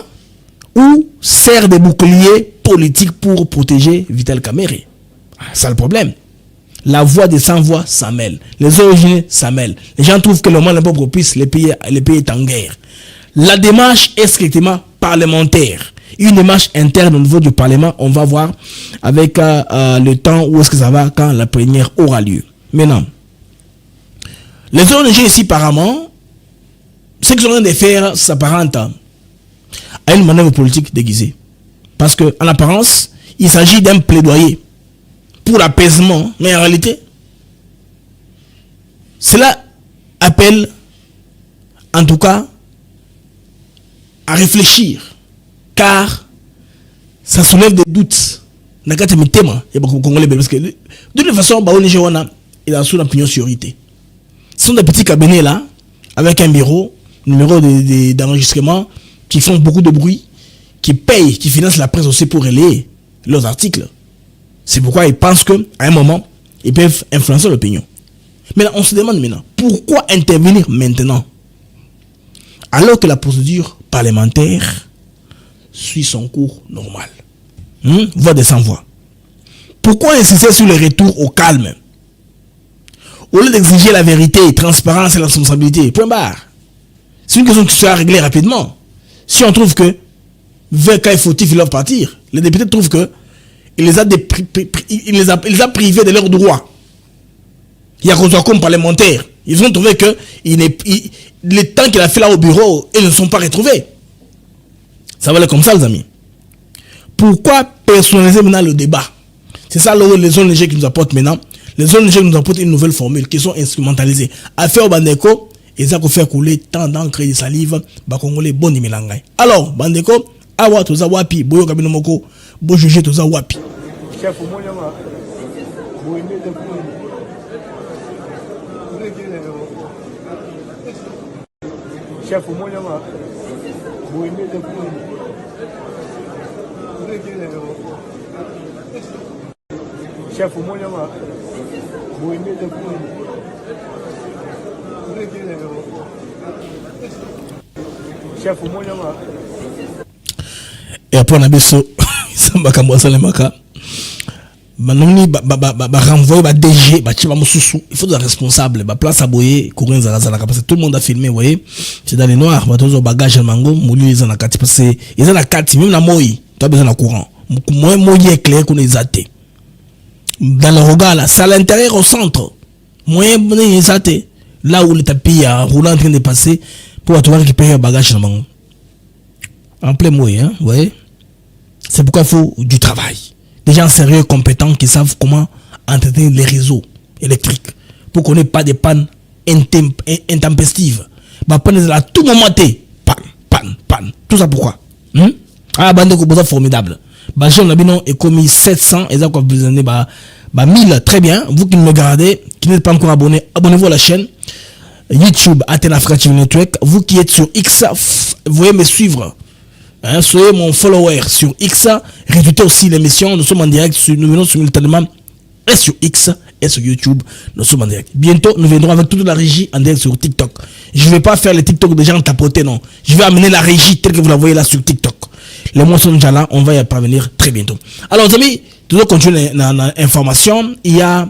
ou sert de bouclier politique pour protéger Vital Kamerhe? C'est le problème. La voix des sans-voix s'en mêle. Les origines s'en mêlent. Les gens trouvent que le monde n'est pas propice, le pays est en guerre. La démarche est strictement parlementaire. Une démarche interne au niveau du Parlement, on va voir avec le temps où est-ce que ça va quand la plénière aura lieu. Maintenant, les ONG ici, apparemment, ce qu'ils sont en train de faire s'apparente à une manœuvre politique déguisée. Parce que, en apparence, il s'agit d'un plaidoyer pour l'apaisement, mais en réalité, cela appelle, en tout cas, à réfléchir, car ça soulève des doutes. Parce que de toute façon, il a sous l'opinion surité. Ce sont des petits cabinets là, avec un bureau, numéro d'enregistrement, qui font beaucoup de bruit, qui payent, qui financent la presse aussi pour relayer leurs articles. C'est pourquoi ils pensent qu'à un moment, ils peuvent influencer l'opinion. Mais là, on se demande maintenant, pourquoi intervenir maintenant? Alors que la procédure parlementaire suit son cours normal. Voix des sans-voix. Pourquoi insister sur le retour au calme? Au lieu d'exiger la vérité, transparence et la responsabilité. Point barre. C'est une question qui sera réglée rapidement. Si on trouve que VK est fautif, ils doivent partir. Les députés trouvent que il les a privés de leurs droits. Il y a qu'on comme parlementaire. Ils ont trouvé que le temps qu'il a fait là au bureau, ils ne sont pas retrouvés. Ça va aller comme ça, les amis. Pourquoi personnaliser maintenant le débat? C'est ça les ONG qui nous apportent maintenant. Les ONG nous apportent une nouvelle formule qui sont instrumentalisées. Affaire au Bandeko, ils ont fait couler tant d'encre et de salive, Congolais bon imilangai. Alors, Bandeko, awa toza wapi, boyo kabino moko, bo juger toza wapi. Chef Monyama, Chef Monyama, Chef Monyama, Chef Monyama. Et après on a besoin ça va comme ça les maka. Banoni ba renvoyer ba DG ba chiba mususu. Il faut de responsable ba place à boyer courir za parce que tout le monde a filmé, vous voyez. C'est dans les noirs, ba tozo bagage mango, mouli les na kati parce que ils ont la carte même na moi, tu as besoin de courant. Moi est clair qu'on les athées. Dans le regard là, c'est à l'intérieur au centre. Moyen les athées. Là où le tapis a roulant en train de passer pour pouvoir récupérer un bagage en plein moyen, hein, vous voyez. C'est pourquoi il faut du travail. Des gens sérieux, compétents, qui savent comment entretenir les réseaux électriques pour qu'on n'ait pas de pannes intempestives. Bah, panne à tout moment, panne. Tout ça pourquoi? Ah, Bandeko, c'est formidable. Bah, Jean Labinon est commis 700 et ça, quoi, vous avez 1000, très bien. Vous qui me regardez, qui n'êtes pas encore abonné, abonnez-vous à la chaîne. YouTube, Athènes Africa TV Network. Vous qui êtes sur X, vous pouvez me suivre. Hein, soyez mon follower sur X. Résultez aussi l'émission. Nous sommes en direct. Nous venons simultanément et sur X et sur YouTube. Nous sommes en direct. Bientôt, nous viendrons avec toute la régie en direct sur TikTok. Je ne vais pas faire les TikTok des gens tapoter, non. Je vais amener la régie telle que vous la voyez là sur TikTok. Les mots sont déjà là. On va y parvenir très bientôt. Alors, les amis, toujours continuer l'information. Il y a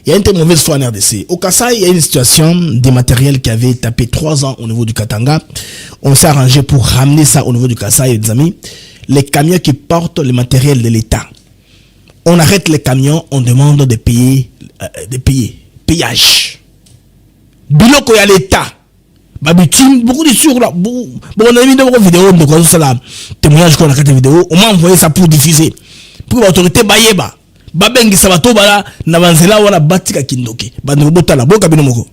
une très mauvaise histoire en RDC. Au Kasaï, il y a une situation des matériels qui avait tapé 3 ans au niveau du Katanga. On s'est arrangé pour ramener ça au niveau du Kasaï, les amis. Les camions qui portent le matériel de l'État. On arrête les camions, on demande de payer, payage. Biloko ya l'État. Babitim, beaucoup de sur là. Bon, on a mis des vidéos de quoi ça là. Témoignage qu'on a fait des vidéos. On m'a envoyé ça pour diffuser. Pour l'autorité Bayeba. Babengi sabato bala na banzela wala batika kindoki bando botala boka bino moko.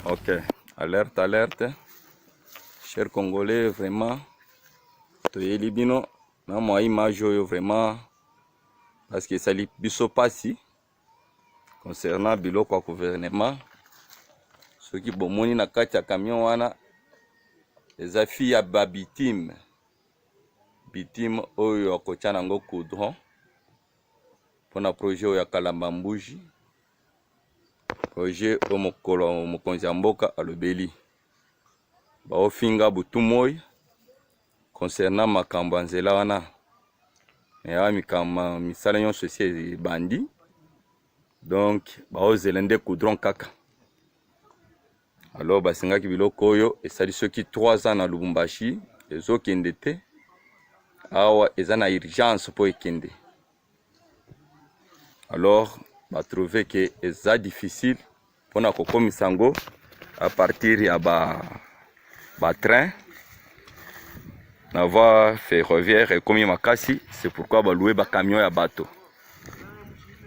Ok, alerte chers Congolais, vraiment toyeli bino na moi image oyo vraiment parce que ça li biso pasi concernant biloko ya gouvernement soki bomoni na kati ya camion wana eza fi ya babitime bitime oyo akotia nango coudron pona projet oyo ya Kalamba Mbuji projet oyo mokolo mokonzi ya mboka alobeli baofinga butu moi concernant makambo ya nzela wana ya mikama misala nyonso esi ebandi donc baozela nde coudron kaka alors basengaki biloko oyo esali soki 3 ans na Lubumbashi ezokende te awa eza na urgence po ekende alors ba trouver que eza difficile pona kokomisa yango à partir ya ba train na voie ferroviaire ekomi makasi. C'est pourquoi ba louer ba camion ya bato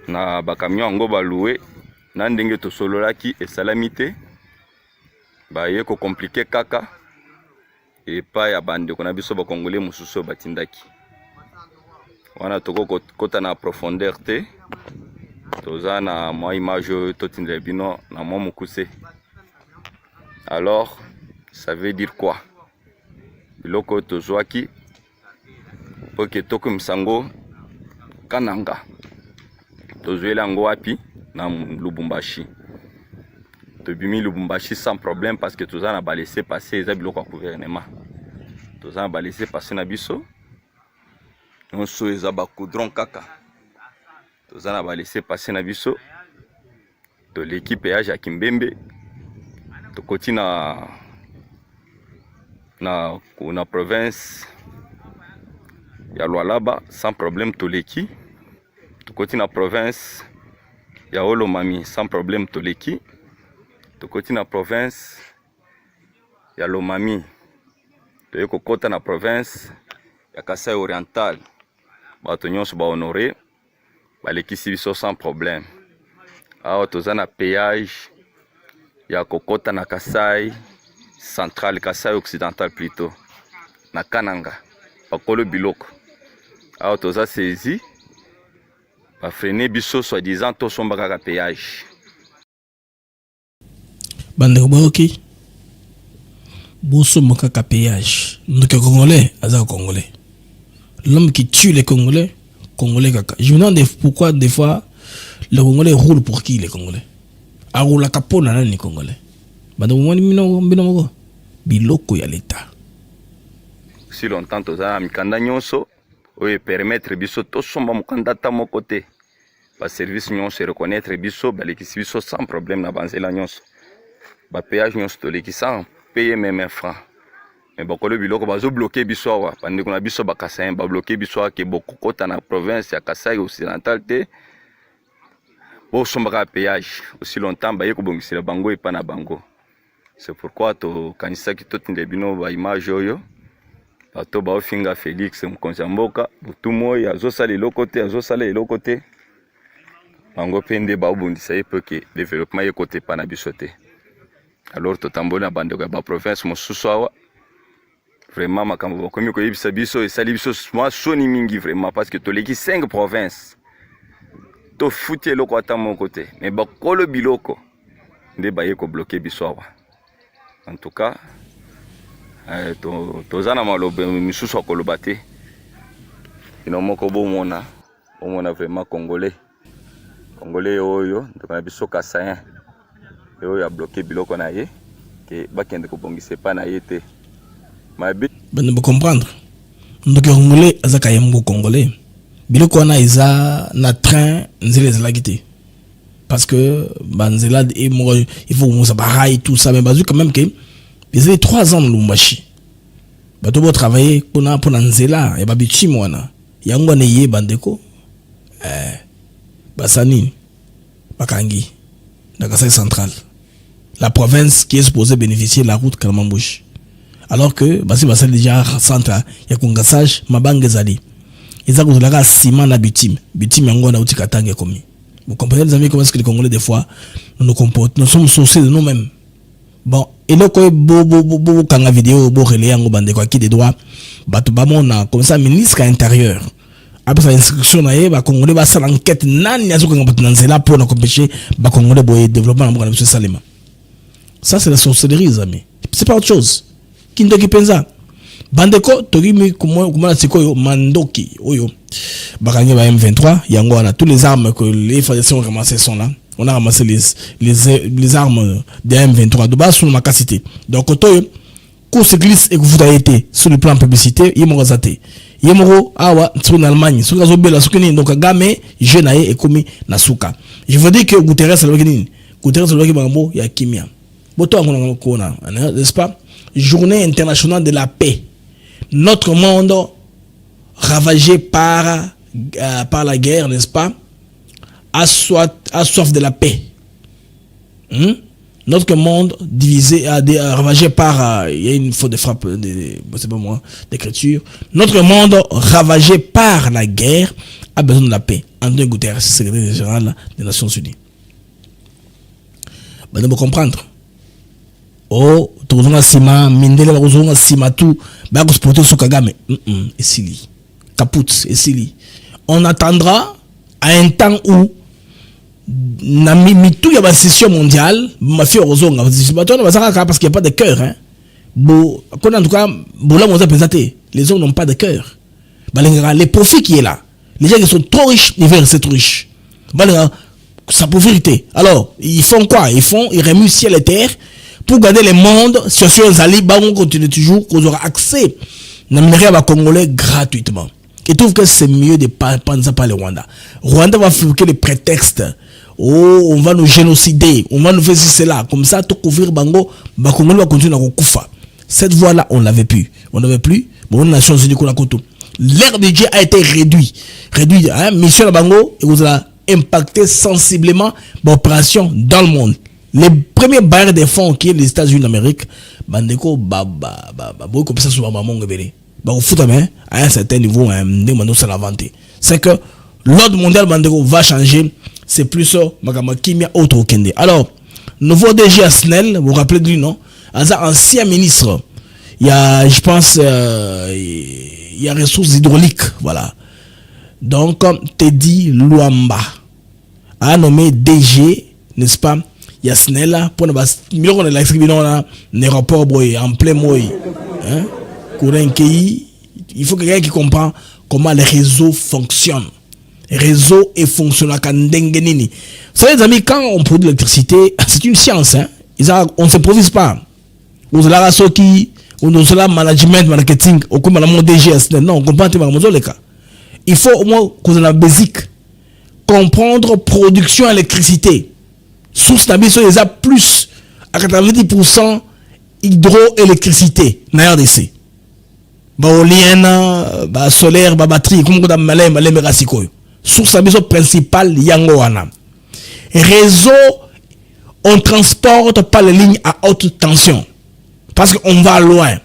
na ba camion yango ba louer na ndenge to sololaki esalami te ba ye ko compliquer kaka et pas ya bande qu'on a biso ba congolais mususu batindaki wana toko kota na profondeur te toza na moi image totindela bino na moi mukuse. Alors ça veut dire quoi? Biloko tozwaki po ke toko msango kananga tozwela ngo wapi na Lubumbashi tobimi Lubumbashi sans problème parce que toza na ba laisser passer eza biloko ya gouvernement toza na ba laisser passer na biso nyonso eza ba coudron kaka toza na ba laisser passer na biso to l'équipe ya Kimbembe tokoti na province ya Lualaba sans problème toleki tokoti na province ya Olomami sans problème toleki tokoti na province ya Lomami toye kokota na province ya Kasai Oriental bato nyonso ba honoré balekisi biso sans problème. Awa toza na péage ya kokota na Kasai Central, Kasai Occidental plutôt na Kananga bakolo biloko awa toza saisi ba freiner biso soi-disant to somba kaka péage Bande oboki boso mokaka péage ndoke congolais aza congolais. L'homme qui tue les Congolais, Congolais kaka. Je me demande pourquoi des fois les Congolais roulent pour qui les Congolais. A roula capona nani Congolais. Bande mwani mino biloko ya l'État. Si longtemps toza mikanda nyonso oye permettre biso to somba mokanda ta moko te ba service nyonso reconnaître biso balekisi biso sans problème na banzela nyonso ba péage nyonso to lekisa payer même un franc. Mais bakolo biloko bazo bloquer biso awa bande kuna biso bakasai ba bloquer biso ke bokokota na province ya Kasai Occidental te bo somba péage aussi longtemps ba yeko bongisela bango epa na bango. C'est pourquoi to kanisa ki totinde bino ba image oyo bato ba ofinga Félix mokonzi mboka butu moyi azosala eloko te azosala eloko te bango pende ba obundisa ye pe ke développement ye côté pa na biso te. Alors totambola bande ko ba province mosusu awa vraiment makambo bakomi ko yebisa biso esali biso moi soni mingi vraiment parce que toleki 5 provinces to futi eloko ata moko te mais bakolo biloko nde baye ko bloquer biso awa. En tout cas toza na maloba misusu akoloba te ino moko bomona vraiment congolais oyo ndokana biso Kasayen oyo a bloqué biloko na ye ke bakende ko bongise pa na ye te mabi bande bo comprendre ndoki congolais azaka yembo congolais biloko na iza na train nzela ezalaki te parce que banzela et moi il faut que ça baraille tout ça mais bazu quand même que ils avaient 3 ans dans Lumbashi bato bo travailler pour nzela et babichi mwana yango na ye bandeko basani bakangi dans Kasai central la province qui est supposée bénéficier de la route Kalmambouche alors que basi basali déjà centre ya kongasage mabange zali ils ont la ciment na bitume yango na utika tangue komi. Vous comprenez les amis comment est-ce que les Congolais des fois nous comportent, nous sommes soucieux de nous-mêmes. Bon, et là quoi beau quand la vidéo beau relais en bande quoi qui des droits bato bamona comme ça ministre intérieur après sa instruction na ba Congolais ba sala enquête nani yazo ko ngamba nanzela pour na compêcher ba Congolais boy développement na monsieur Salema. Ça c'est la sorcellerie les amis. C'est pas autre chose. Qui ndoki penza bandeko torimi kumana sikoyo mandoki oyo bakanye ba M23 yango wana tous les armes que les FARDC ont ramassées sont là. On a ramassé les armes des M23 de base sur ma capacité. Donc otoyo ko se glisse et que vous avez été sur le plan publicité yemo zate yemo awa sur l'Allemagne sur gazo bela sukini donc game jeune et komi na suka. Je veux dire que Guterres le nini Guterres le bango ya kimia boto ngona kona n'est-ce pas journée internationale de la paix. Notre monde ravagé par la guerre, n'est-ce pas, a soif de la paix. Notre monde divisé, ravagé par, il y a une faute de frappe, c'est pas moi, d'écriture. Notre monde ravagé par la guerre a besoin de la paix. Antonio Guterres, secrétaire général des Nations Unies. Vous devez comprendre. Oh, tozonga sima mindele bazonga sima tout ba ko sporter sur Kagame esili kaput esili on attendra à un temps où na mitu ya ba session mondiale mafia rozonga parce qu'il y a pas de cœur hein bon en tout cas bola moza pesate les hommes n'ont pas de cœur les profits qui est là les gens qui sont trop riches ils veulent être riches sa pauvreté alors ils font quoi ils remuent ciel et terre pour garder le monde, situation Zali, on continue toujours qu'on aura accès à minerai congolais gratuitement. Et trouve que c'est mieux de pas penser par le Rwanda. Rwanda va fabriquer les prétextes. Oh, on va nous génocider, on va nous faire cela. Comme ça, tout couvrir Bango, Congolais va continuer à coufa. Cette voie-là, on l'avait plus. On n'avait plus. Bon, les Nations Unies, l'air de Dieu a été réduit. Hein, mission à Bango, et vous allez impacter sensiblement l'opération dans le monde. Les premiers barrières des fonds qui est les États-Unis d'Amérique, bandeko boy comme ça sur maman ngebele. Ba au foot à un certain niveau demando ça la vente. C'est que l'ordre mondial bandeko va changer, c'est plus magama kimia autre kende. Alors, nouveau DG Asnel, vous vous rappelez de lui non? Ancien ministre. Il y a je pense il y a ressources hydrauliques, voilà. Donc Teddy Luamba a nommé DG, n'est-ce pas? Yasnela pour ne pas l'aéroport boy en plein moy hein il faut quelqu'un qui comprend comment les réseaux fonctionnent. Réseau et fonctionne à nini. Vous savez les amis, quand on produit l'électricité c'est une science hein. On ne s'improvise pas. Vous avez la qui ou nous avons management marketing au comme la monde DGS non on comprend les cas. Il faut au moins qu'on ait la basique comprendre production électricité. Source d'habitation les a plus à 90% hydroélectricité na RDC. Éolienne, solaire, batterie, comme on a malem rasiko. Source d'habitation principale yango wana. Réseau, on transporte pas les lignes à haute tension parce qu'on va loin.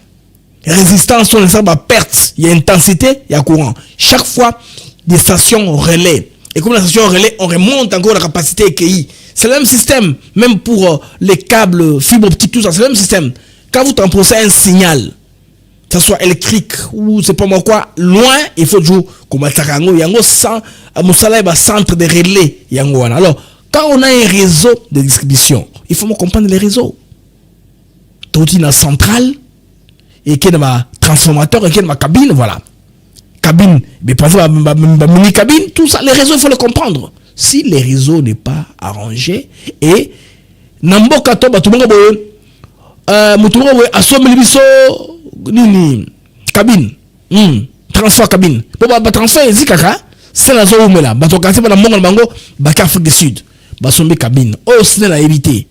Résistance, on a perte, il y a intensité, il y a courant. Chaque fois des stations relais. Et comme la station relais, on remonte encore la capacité EKI. C'est le même système, même pour les câbles, fibres optiques, tout ça, c'est le même système. Quand vous transportez un signal, ça soit électrique ou c'est pas moi quoi, loin, il faut toujours combattre yango, yango sans musala ba centre de relais yango wana. Alors, quand on a un réseau de distribution, il faut comprendre les réseaux. Tout une centrale et qui est ma transformateur et qui est ma cabine, voilà. Cabine, mais par exemple ma mini cabine, tout ça, les réseaux, il faut le comprendre. Si les réseaux n'est pas arrangé et namboka to batumonga boye mutumonga boye asomeli biso nini cabine transfert cabine po ba transfert ezikaka c'est la zone umela bato kasi ba mbongo bango ba Afrique du Sud ba sombi cabine oh c'est la éviter.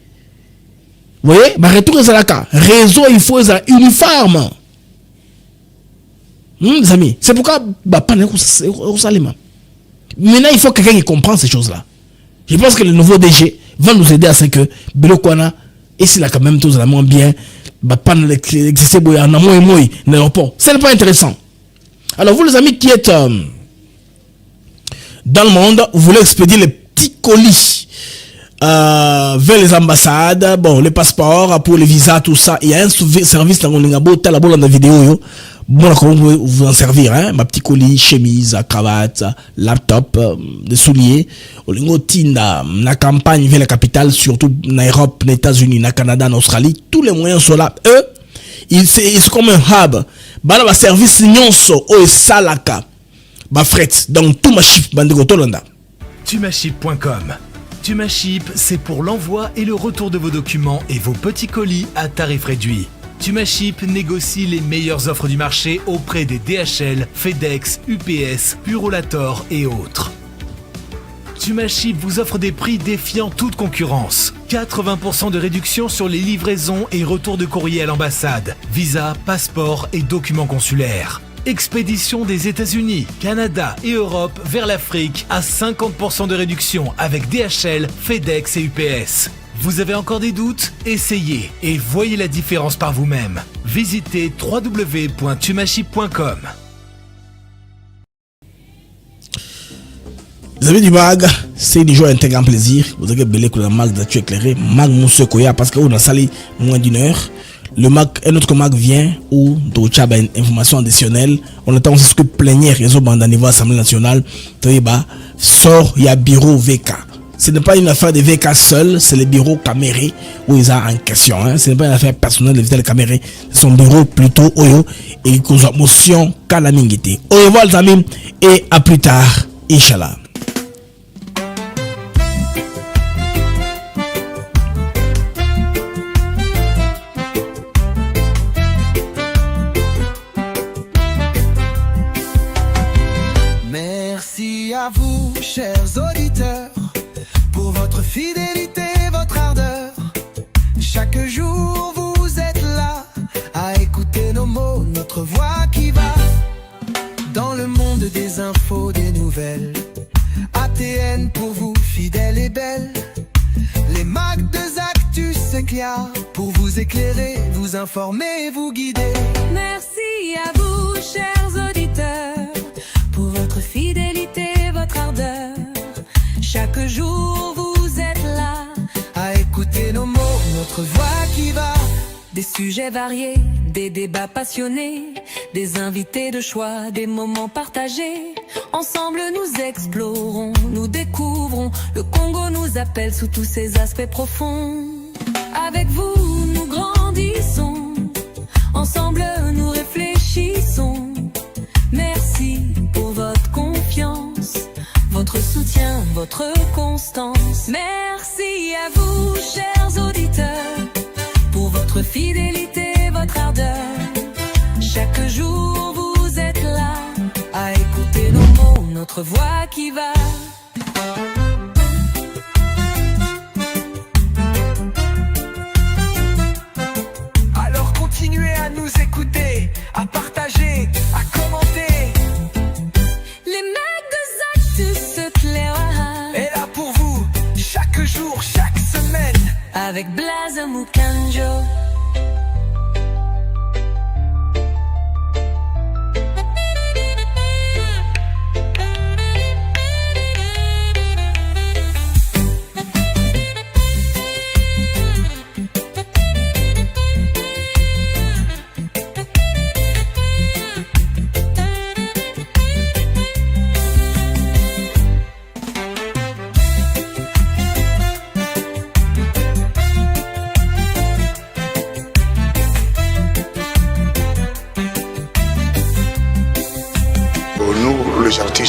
Vous voyez, bah retour ezalaka réseau, il faut ça uniforme. Les amis, c'est pourquoi bah pas au Salima. Maintenant, il faut que quelqu'un qui comprenne ces choses-là. Je pense que le nouveau DG va nous aider à ce que Belokwana, et c'est là quand même tout ça moins bien, bah pas l'excès boy en amont et moi l'aéroport. C'est pas intéressant. Alors vous les amis qui êtes dans le monde, vous voulez expédier les petits colis vers les ambassades, bon les passeports pour les visas, tout ça. Il y a un service dans la vidéo. Bon, comment vous en servir, hein? Ma petit colis, chemise, cravate, laptop, des souliers. Au Tinda, la campagne vers la capitale, surtout en Europe, les États-Unis, en Canada, en Australie, tous les moyens sont là. Eux, ils sont comme un hub. Bah, là, service nyonso, et salaka. Bah, fret, donc tout ma chip, bandego tolanda. Tumaship.com. Tumaship, c'est pour l'envoi et le retour de vos documents et vos petits colis à tarif réduit. Tumaship négocie les meilleures offres du marché auprès des DHL, FedEx, UPS, Purolator et autres. Tumaship vous offre des prix défiant toute concurrence. 80% de réduction sur les livraisons et retours de courrier à l'ambassade, visa, passeport et documents consulaires. Expédition des États-Unis, Canada et Europe vers l'Afrique à 50% de réduction avec DHL, FedEx et UPS. Vous avez encore des doutes? Essayez et voyez la différence par vous-même. Visitez www.tumaship.com. Vous avez du mag, c'est déjà un très grand plaisir. Vous avez belé que le mag d'être éclairé, mag Moussekoya, parce qu'on a sali moins d'une heure. Le mag, un autre mag vient ou d'autres une information additionnelle. On attend aussi ce que plénière réseau bande niveau Assemblée nationale. Sort, il y a bureau VK. Ce n'est pas une affaire de VK seul, c'est le bureau Caméré où ils ont en question. Hein. Ce n'est pas une affaire personnelle de Vital Caméré, c'est son bureau plutôt Oyo et cause motion Kalamingité. Au revoir les amis et à plus tard, Inch'Allah. Merci à vous, chers auditeurs, pour votre fidélité, votre ardeur. Chaque jour vous êtes là à écouter nos mots, notre voix qui va dans le monde des infos, des nouvelles. ATN pour vous, fidèle et belle. Les mags de Actus s'éclairent pour vous éclairer, vous informer, vous guider. Merci à vous, chers auditeurs, pour votre fidélité, votre ardeur. Chaque jour vous êtes là à écouter nos mots, notre voix qui va. Des sujets variés, des débats passionnés, des invités de choix, des moments partagés. Ensemble nous explorons, nous découvrons. Le Congo nous appelle sous tous ses aspects profonds. Avec vous nous grandissons, ensemble nous réfléchissons. Merci pour votre confiance, votre soutien, votre constance. Merci à vous, chers auditeurs, pour votre fidélité, votre ardeur. Chaque jour vous êtes là à écouter nos mots, notre voix qui va. Alors continuez à nous écouter, à partager, à commenter. Les mecs de Actus s'éclairent Et là pour vous, chaque jour, chaque semaine, avec Blaise Mukanjo.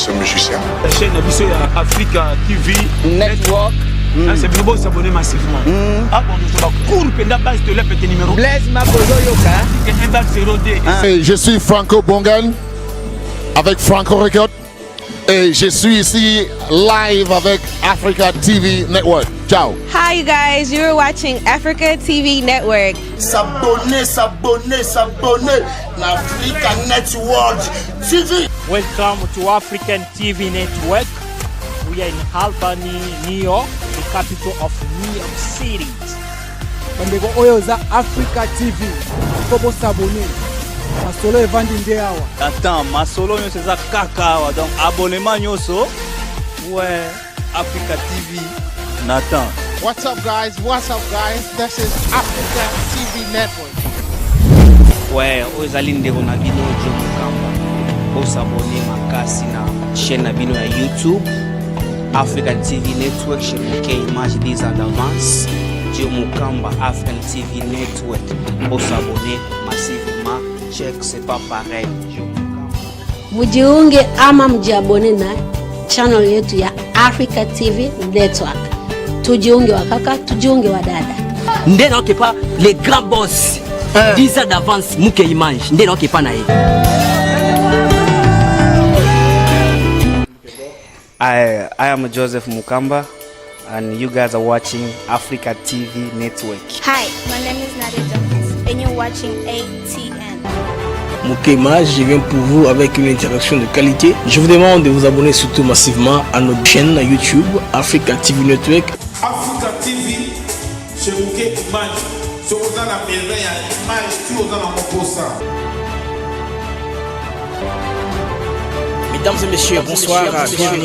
ce musicien. La chaîne Africa TV Network. C'est bien beau s'abonner massivement. Blaise Mabozoyoka. Je suis Franco Bongan avec Franco Record et je suis ici live avec Africa TV Network. Ciao. Hi you guys, you're watching Africa TV Network. S'abonner l'Africa Network TV. Welcome to African TV Network. We are in Albany, New York, the capital of New York City. Bandeko oyo za Africa TV. Kobo s'abonner. Masolo evandi nde awa. Attends, masolo nyo c'est kaka awa. Donc abonnement nyoso. Ouais, Africa TV. Nathan. What's up guys? This is Africa TV Network. Ouais, ozali ndeko na bino jo mukamba. Bo s'abonner makasi na chaîne na bino ya YouTube. African TV Network, chez Mouké Image des Adavance, Dieu Moukamba, African TV Network. Pour s'abonner massivement, check, c'est pas pareil. Mujiunge ama mjiabone na channel yetu ya Africa TV Network. Tujiunge wakaka, tujiunge wadada. Nde na okepa les grands boss 10 ans d'avance Mouké Image. Nde na okepa na ye. I am Joseph Mukamba and you guys are watching Africa TV Network. Hi, my name is Nadia Jones and you're watching ATN. Mouké Image, je viens pour vous avec une interaction de qualité. Je vous demande de vous abonner surtout massivement à notre chaîne YouTube Africa TV Network. Africa TV, chez Mouké Image, sur la merveille à l'image, tu as dans mon poste. Mesdames et messieurs, bonsoir.